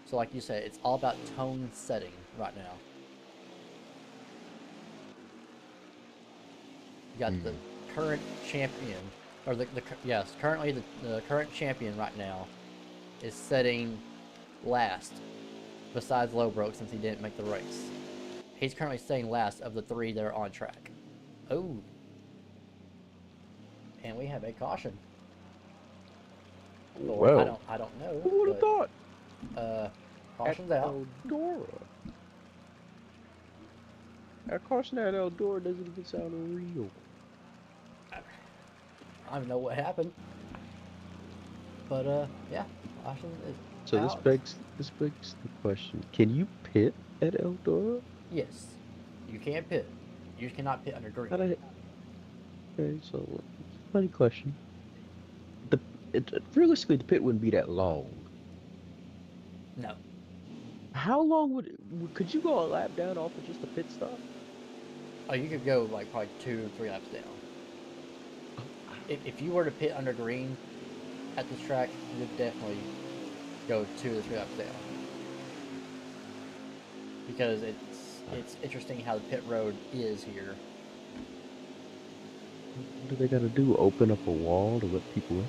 So like you said, it's all about tone setting right now. You got the current champion, or currently the current champion right now is setting last, besides Lowbroke since he didn't make the race. He's currently staying last of the 3 that are on track. Oh. And we have a caution. Or Well, I don't know. who would have thought? Caution's At out. Eldora. That caution at Eldora doesn't even sound real. I don't even know what happened. But yeah, caution is So out. this begs the question: can you pit at Eldora? Yes, you can pit. You cannot pit under green. Okay, so funny question. Realistically, the pit wouldn't be that long. No. How long could you go a lap down off of just a pit stop? Oh, you could go like probably 2 or 3 laps down. If you were to pit under green at this track, you would definitely go 2 or 3 laps down. Because it's interesting how the pit road is here. What do they gotta do? Open up a wall to let people in?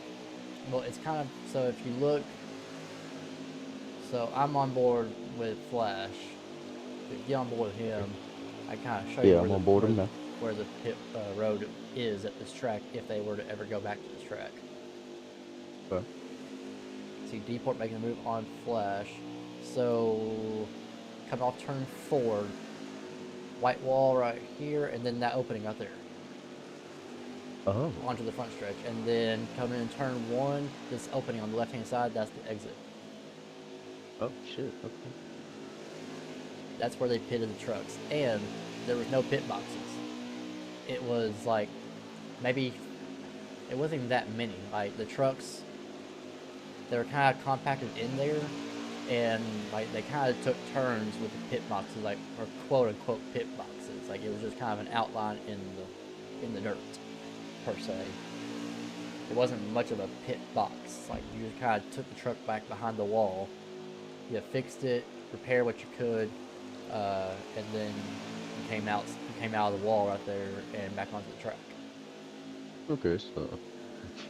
Well, it's kind of, so if you look, so I'm on board with Flash. If you get on board with him, I kind of show you Yeah, I'm on board with him now. where the pit road is at this track if they were to ever go back to this track. Okay. See Deport making a move on Flash. So coming off turn 4, white wall right here, and then that opening out there Oh. onto the front stretch, and then coming in turn 1, this opening on the left hand side, that's the exit. Oh shit. Okay. That's where they pitted the trucks, and there was no pit boxes. It was like maybe it wasn't even that many. Like the trucks, they were kind of compacted in there, and like they kind of took turns with the pit boxes, like, or quote unquote pit boxes. Like it was just kind of an outline in the dirt per se. It wasn't much of a pit box. Like you just kind of took the truck back behind the wall, you fixed it, repaired what you could, and then you came out of the wall right there and back onto the track. Okay, so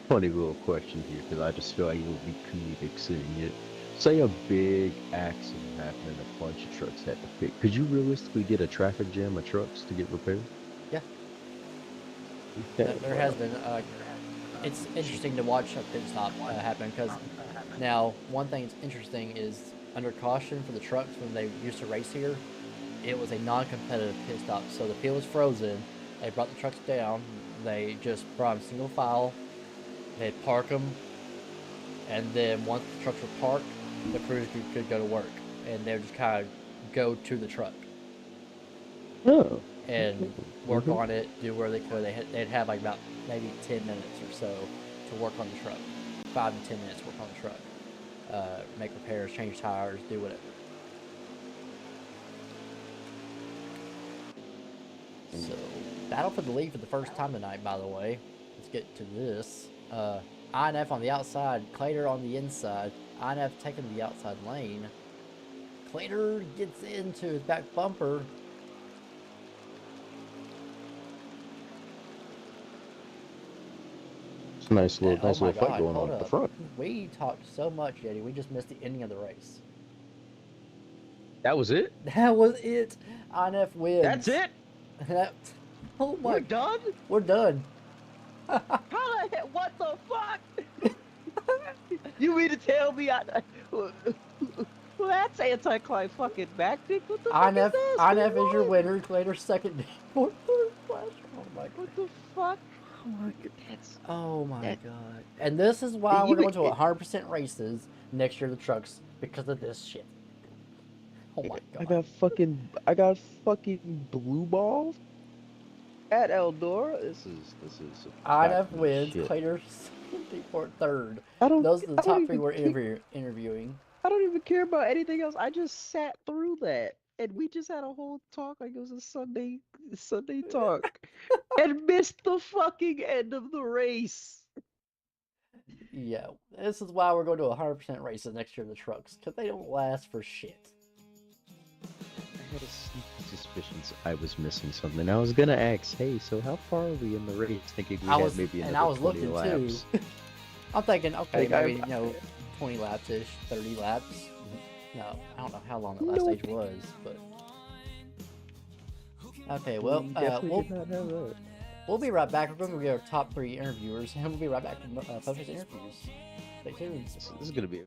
funny little question here because I just feel like it would be comedic seeing it. Say a big accident happened and a bunch of trucks had to pit. Could you realistically get a traffic jam of trucks to get repaired? Yeah. Okay, There has been. It's interesting to watch a pit stop happen because now one thing that's interesting is under caution for the trucks when they used to race here, it was a non-competitive pit stop. So the field was frozen. They brought the trucks down. They just brought them single file. They'd park them, and then once the trucks were parked, the crews could go to work, and they would just kind of go to the truck Oh. and work on it, do where they could. They'd have like about maybe 10 minutes or so to work on the truck. 5 to 10 minutes work on the truck. Make repairs, change tires, do whatever. So, battle for the lead for the first time tonight, by the way. Let's get to this. INF on the outside, Clater on the inside. INF taking the outside lane. Clater gets into his back bumper. It's a nice little, Oh my fight God, going hold on at the up. front. We talked so much, Eddie. We just missed the ending of the race. That was it. That was it. INF wins. That's it. That, oh my. We're done. We're done. How the heck? What the fuck? You mean to tell me well, that's anticlimactic. What the fuck is INF, this? INF is your What? winner. Clater second. Fourth, third, flash. Oh my God. What the fuck? Oh my god, Oh my that- God. And this is why You we're going mean- to 100% races next year, the trucks, because of this shit. Oh my God. I got fucking blue balls at Eldora. This is some INF goddamn wins. shit. Clater for third. I don't. Those are the I don't top three even we're care- interviewing. I don't even care about anything else. I just sat through that, and we just had a whole talk like it was a Sunday talk, and missed the fucking end of the race. Yeah, this is why we're going to 100% races next year, the trucks, because they don't last for shit. I had a sneaky suspicion I was missing something. I was gonna ask, hey, so how far are we in the race? Thinking we had maybe another and I was 20 looking laps. too. I'm thinking, okay, Like, maybe 20 laps ish, 30 laps. No, I don't know how long that last Nope. stage was, but okay. Well, We definitely did not have that. we'll be right back. We're going to get our top 3 interviewers, and we'll be right back to post those interviews. Stay tuned. This is gonna be.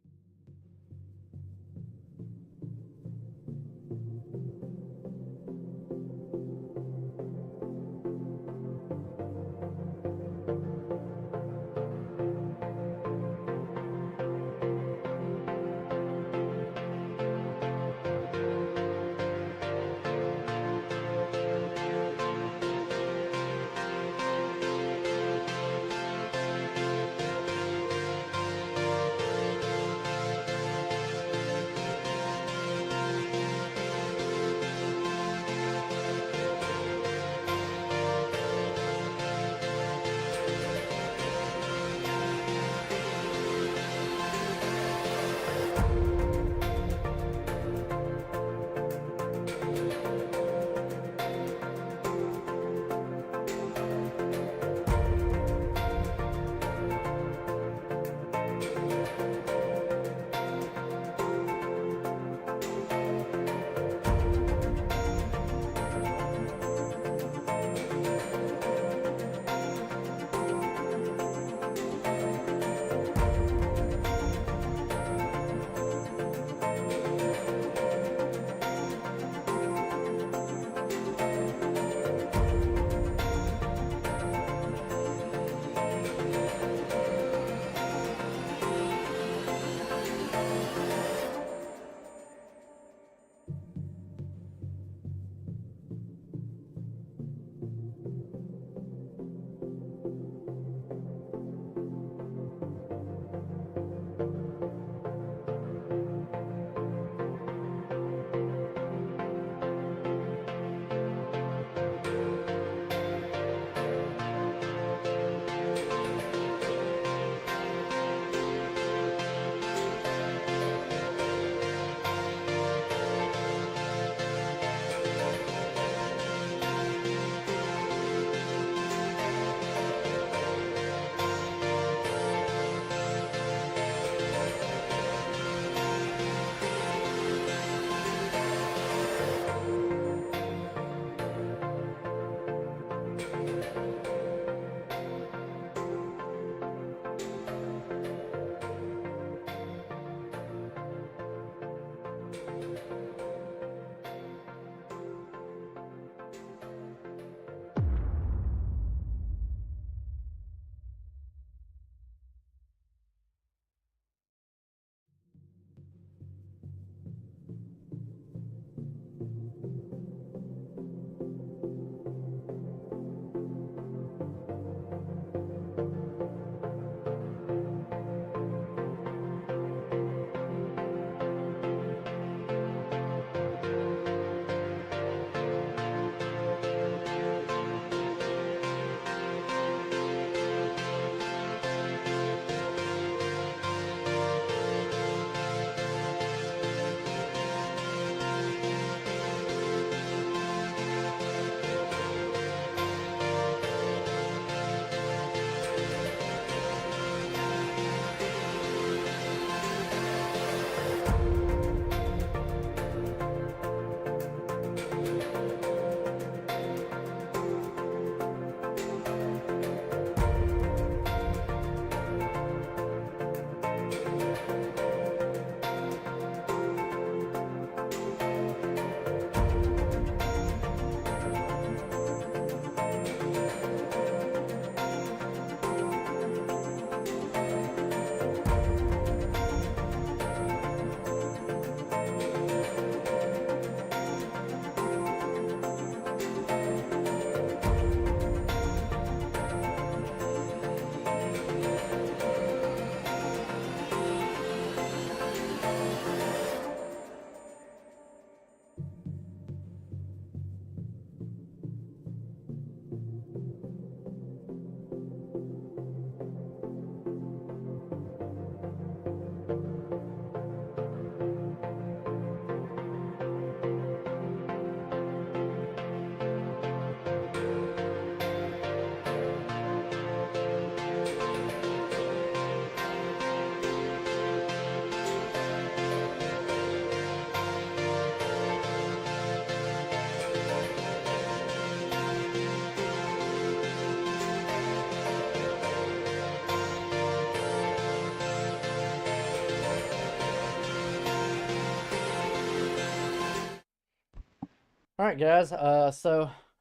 All right, guys. Kind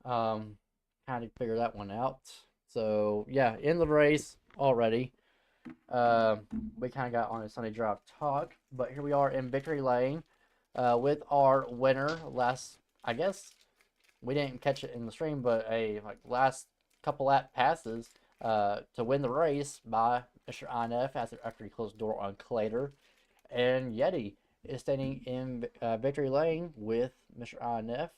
of figure that one out. So yeah, in the race already. Um, we kind of got on a Sunday Drive talk, but here we are in victory lane, with our winner. I guess we didn't catch it in the stream, but a last couple lap passes, to win the race by Mr. INF after he closed the door on Clater, and Yeti is standing in victory lane with Mr. INF.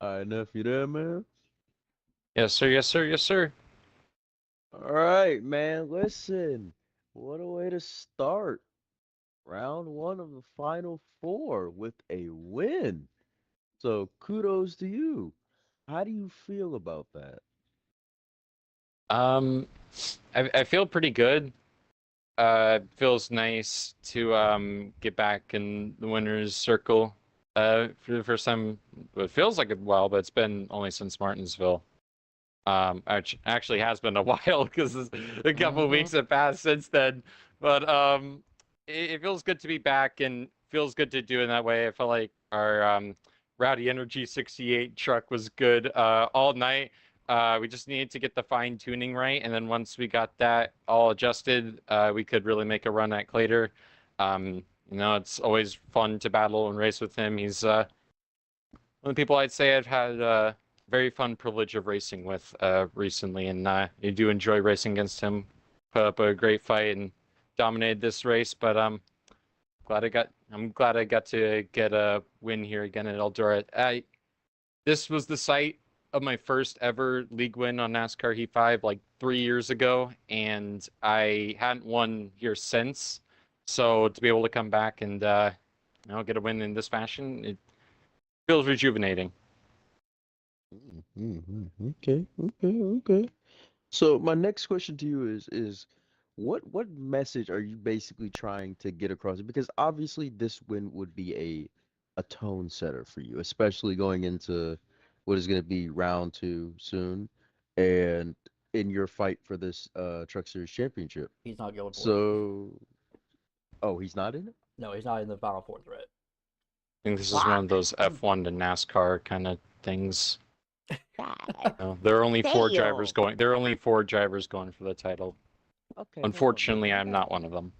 Enough, you there, man? Yes, sir. Yes, sir. Yes, sir. All right, man. Listen, what a way to start round one of the final four with a win. So kudos to you. How do you feel about that? Um, I feel pretty good. Feels nice to get back in the winner's circle. For the first time, it feels like a while, but it's been only since Martinsville. Actually has been a while because a couple of weeks have passed since then. But it feels good to be back and feels good to do it that way. I felt like our Rowdy Energy 68 truck was good all night. We just needed to get the fine tuning right, and then once we got that all adjusted, we could really make a run at Clater. It's always fun to battle and race with him. He's one of the people I'd say I've had very fun privilege of racing with recently, and I do enjoy racing against him. Put up a great fight and dominated this race, but I'm glad I got to get a win here again at Eldora. This was the site of my first ever league win on NASCAR Heat 5 like 3 years ago, and I hadn't won here since. So to be able to come back and get a win in this fashion, it feels rejuvenating. Okay, okay. So my next question to you is what message are you basically trying to get across? Because obviously this win would be a tone setter for you, especially going into what is going to be round two soon, and in your fight for this Truck Series championship. He's not going for it. So, oh, he's not in it? No, he's not in the final four threat. I think this is one of those F1 to NASCAR kind of things. God. There are only four drivers Damn. going. There are only four drivers going for the title. Okay. Unfortunately, I'm hold on. not one of them.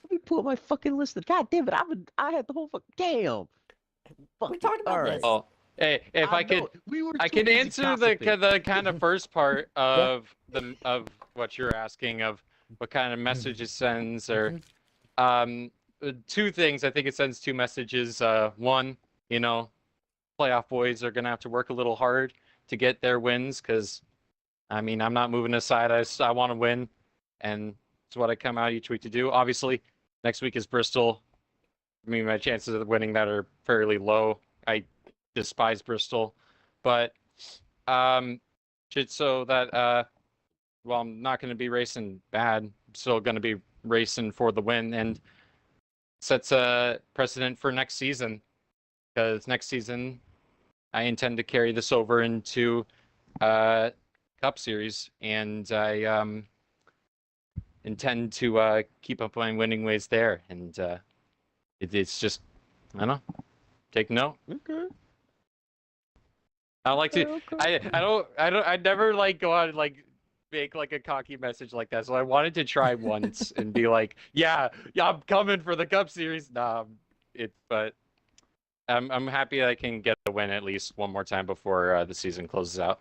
Let me pull up my fucking list. God damn it! I had the whole fuck. Damn. Fuck We it. talked about All this. right. Oh, hey, if I could, know, we were I too can busy answer the gossiping. kind of first part of what you're asking of what kind of message it sends, or two things. I think it sends two messages. One, playoff boys are gonna have to work a little hard to get their wins because, I'm not moving aside. I want to win, and it's what I come out each week to do. Obviously, next week is Bristol. My chances of winning that are fairly low. I despise Bristol, but so that I'm not going to be racing bad. I'm still going to be racing for the win, and sets a precedent for next season. Because next season, I intend to carry this over into Cup Series, and I intend to keep up my winning ways there. And it's just, I don't know, take note. Okay. I like to. Okay. I never go out and make a cocky message like that. So I wanted to try once and be like, yeah, I'm coming for the Cup Series. Nah, but I'm happy I can get a win at least one more time before the season closes out.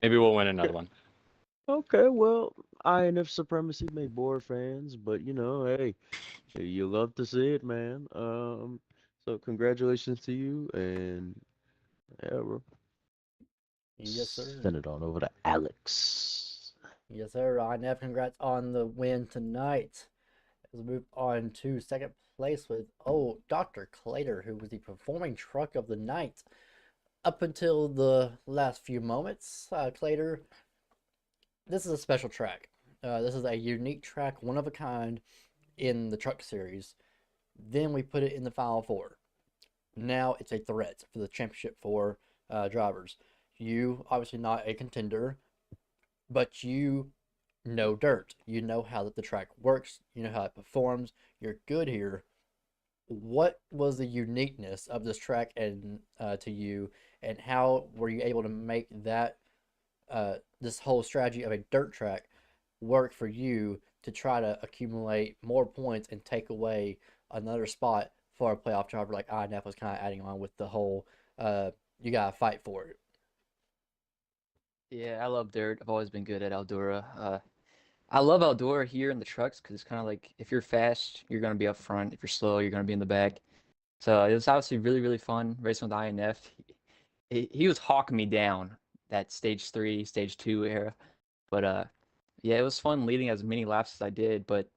Maybe we'll win another one. Okay, well, INF supremacy may bore fans, but hey, you love to see it, man. So congratulations to you, and yeah, bro. Yes, sir. Send it on over to Alex. Yes, sir. INF, congrats on the win tonight. As we move on to second place with Dr. Clater, who was the performing truck of the night up until the last few moments. Clater, this is a special track. This is a unique track, one of a kind in the truck series. Then we put it in the final four. Now it's a threat for the championship for drivers. You obviously not a contender, but you know dirt. You know how the track works. You know how it performs. You're good here. what was the uniqueness of this track and to you, and how were you able to make that this whole strategy of a dirt track work for you to try to accumulate more points and take away another spot for a playoff driver like INF was kind of adding on with the whole you gotta fight for it. Yeah, I love dirt. I've always been good at Eldora. I love Eldora here in the trucks because it's kind of like if you're fast, you're gonna be up front. If you're slow, you're gonna be in the back. So it was obviously really, really fun racing with INF. He was hawking me down that stage 3, stage 2 era. But yeah, it was fun leading as many laps as I did. But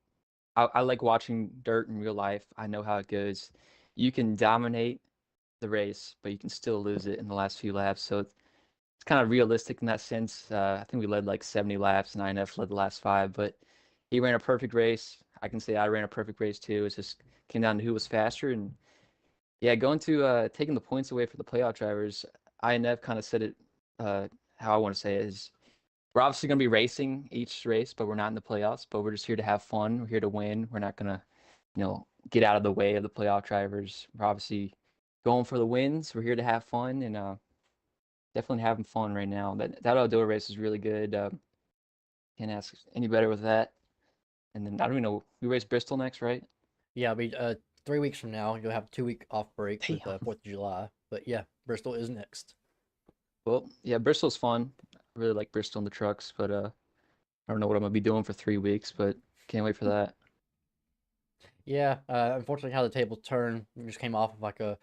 I like watching dirt in real life. I know how it goes. You can dominate the race, but you can still lose it in the last few laps. So it's kind of realistic in that sense. I think we led like 70 laps, and INF led the last 5. But he ran a perfect race. I can say I ran a perfect race too. It just came down to who was faster. And yeah, going to taking the points away for the playoff drivers, INF kind of said it how I want to say it is we're obviously going to be racing each race, but we're not in the playoffs. But we're just here to have fun. We're here to win. We're not going to, get out of the way of the playoff drivers. We're obviously going for the wins. We're here to have fun and definitely having fun right now. That outdoor race is really good. Can't ask any better with that. And then I don't even know. We race Bristol next, right? Yeah, I mean 3 weeks from now you'll have a 2 week off break with Damn. 4th of July. But yeah, Bristol is next. Well, yeah, Bristol's fun. I really like Bristol in the trucks, but I don't know what I'm gonna be doing for 3 weeks, but can't wait for that. Yeah, unfortunately, how the tables turn, we just came off of like a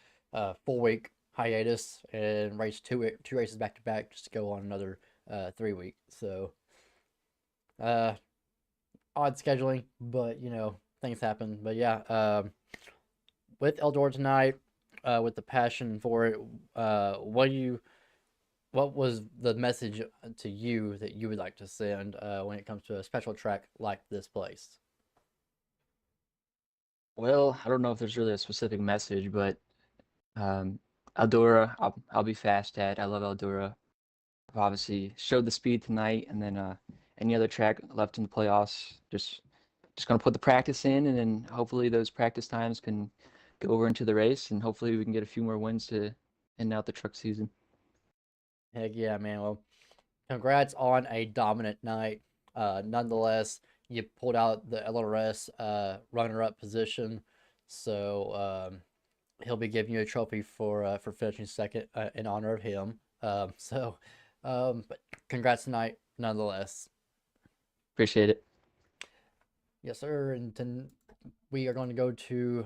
4 week hiatus and raced two races back to back just to go on another 3 week. So, odd scheduling, but things happen. But yeah, with Eldora tonight, with the passion for it, what was the message to you that you would like to send when it comes to a special track like this place? Well, I don't know if there's really a specific message, but um, Eldora, I'll be fast at. I love Eldora. I've obviously showed the speed tonight, and then any other track left in the playoffs, just gonna put the practice in, and then hopefully those practice times can go over into the race, and hopefully we can get a few more wins to end out the truck season. Heck yeah, man. Well, congrats on a dominant night. Nonetheless, you pulled out the LRS runner-up position, so he'll be giving you a trophy for finishing second in honor of him. But congrats tonight, nonetheless. Appreciate it. Yes, sir. And then we are going to go to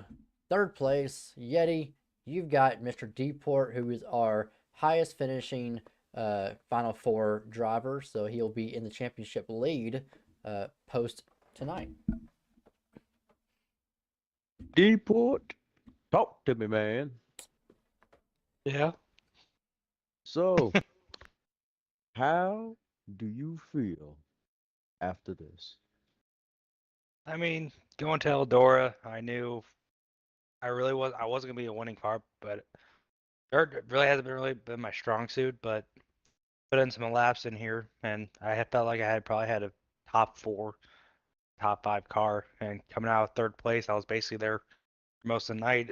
third place. Yeti, you've got Mr. Deport, who is our highest finishing Final Four driver. So he'll be in the championship lead post tonight. Deport, talk to me, man. Yeah. So, how do you feel after this? I mean, going to Eldora, I knew I wasn't gonna be a winning car, but dirt really hasn't been my strong suit. But put in some laps in here, and I had felt like I had probably had a top 4, top 5 car, and coming out of third place, I was basically there for most of the night.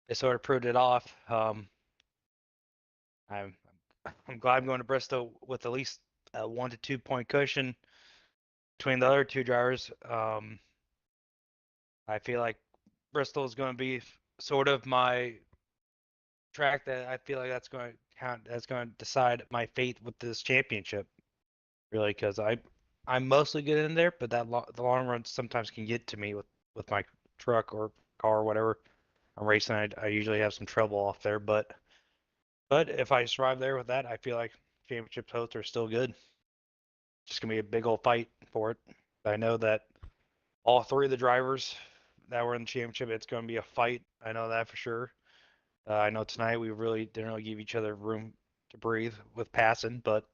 It sort of proved it off. I'm I'm glad I'm going to Bristol with at least a 1 to 2 point cushion between the other two drivers. I feel like Bristol is going to be sort of my track that I feel like that's going to count. That's going to decide my fate with this championship. Really, because I'm mostly good in there, but the long run sometimes can get to me with my truck or car or whatever I'm racing. I usually have some trouble off there, but if I survive there with that, I feel like championship hopes are still good. Just gonna be a big old fight for it. I know that all 3 of the drivers that were in the championship, it's going to be a fight. I know that for sure. I know tonight we really didn't really give each other room to breathe with passing, but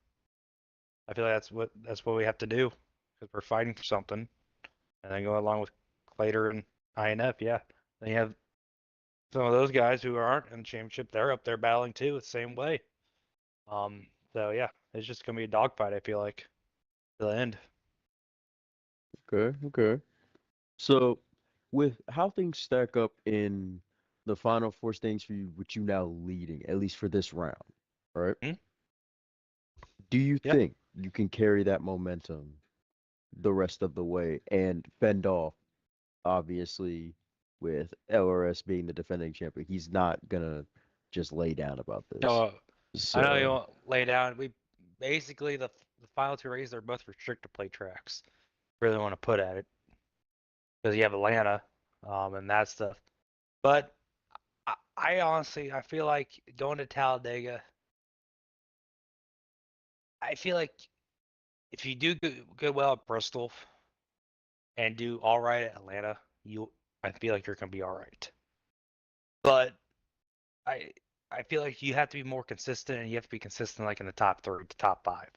I feel like that's what we have to do because we're fighting for something. And then go along with Clater and INF, yeah. Then you have some of those guys who aren't in the championship. They're up there battling too, the same way. So yeah, it's just gonna be a dogfight. I feel like, to the end. Okay. So, with how things stack up in the final four standings for you, with you now leading, at least for this round, right? Hmm? Do you Yeah. think you can carry that momentum the rest of the way and fend off, obviously, with LRS being the defending champion? He's not gonna just lay down about this. No, I know you So, won't lay down. We basically the final two races are both restrict to play tracks. Really want to put at it because you have Atlanta, and that stuff. But I honestly I feel like going to Talladega. I feel like if you do good well at Bristol and do all right at Atlanta, I feel like you're gonna be all right. But I I feel like you have to be more consistent, and you have to be consistent like in the top three, the top five.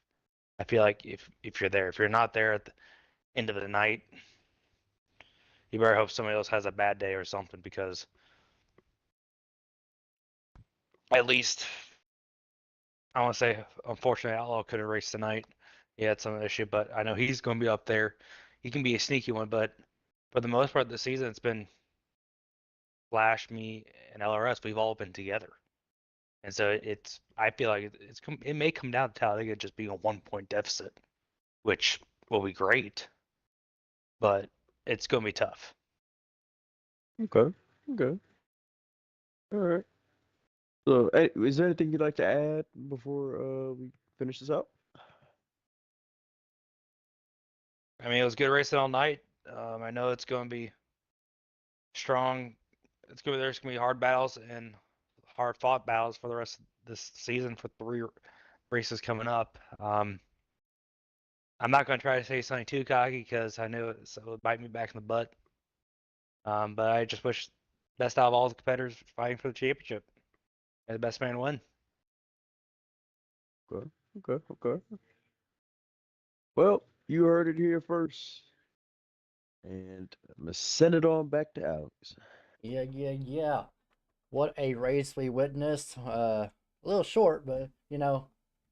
I feel like if you're there, if you're not there at the end of the night, you better hope somebody else has a bad day or something because at least I want to say, unfortunately, Outlaw couldn't race tonight. He had some issue, but I know he's going to be up there. He can be a sneaky one, but for the most part of the season, it's been Flash, me, and LRS. We've all been together, and so it's. I feel like it may come down to Talladega just being a 1 point deficit, which will be great, but it's going to be tough. okay, okay, all right. So, is there anything you'd like to add before we finish this up? I mean, it was good racing all night. I know it's going to be strong. There's going to be hard battles and hard fought battles for the rest of this season for 3 races coming up. I'm not going to try to say something too cocky because I know it would bite me back in the butt. But I just wish best out of all the competitors fighting for the championship and the best man win. Okay, okay, okay. Well, you heard it here first, and I'm gonna send it on back to Alex. Yeah. What a race we witnessed. A little short, but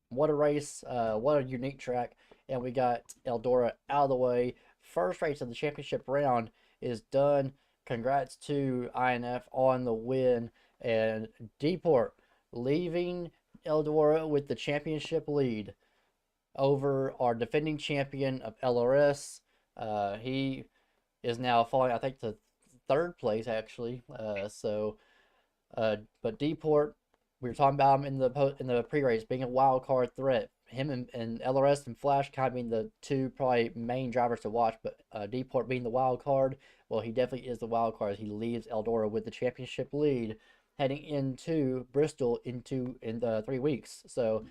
what a race. What a unique track. And we got Eldora out of the way. First race of the championship round is done. Congrats to INF on the win. And Deport leaving Eldora with the championship lead over our defending champion of LRS. He is now falling, I think, to third place, actually. But Deport, we were talking about him in the pre-race being a wild card threat. Him and LRS and Flash kind of being the two probably main drivers to watch, but Deport being the wild card, well, he definitely is the wild card as he leaves Eldora with the championship lead heading into Bristol in 3 weeks. So,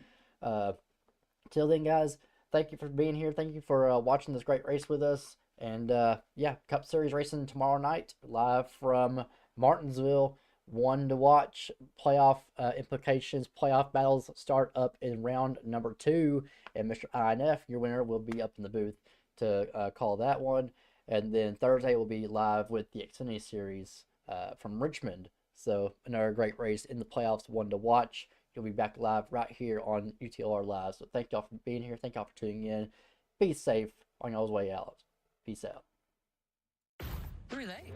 till then, guys, thank you for being here. Thank you for watching this great race with us. And yeah, Cup Series racing tomorrow night, live from Martinsville. One to watch. Playoff implications. Playoff battles start up in round number 2. And Mr. INF, your winner, will be up in the booth to call that one. And then Thursday will be live with the Xfinity Series from Richmond. So another great race in the playoffs, one to watch. You'll be back live right here on UTLR Live. So thank y'all for being here. Thank y'all for tuning in. Be safe on y'all's way out. Peace out. Who are they?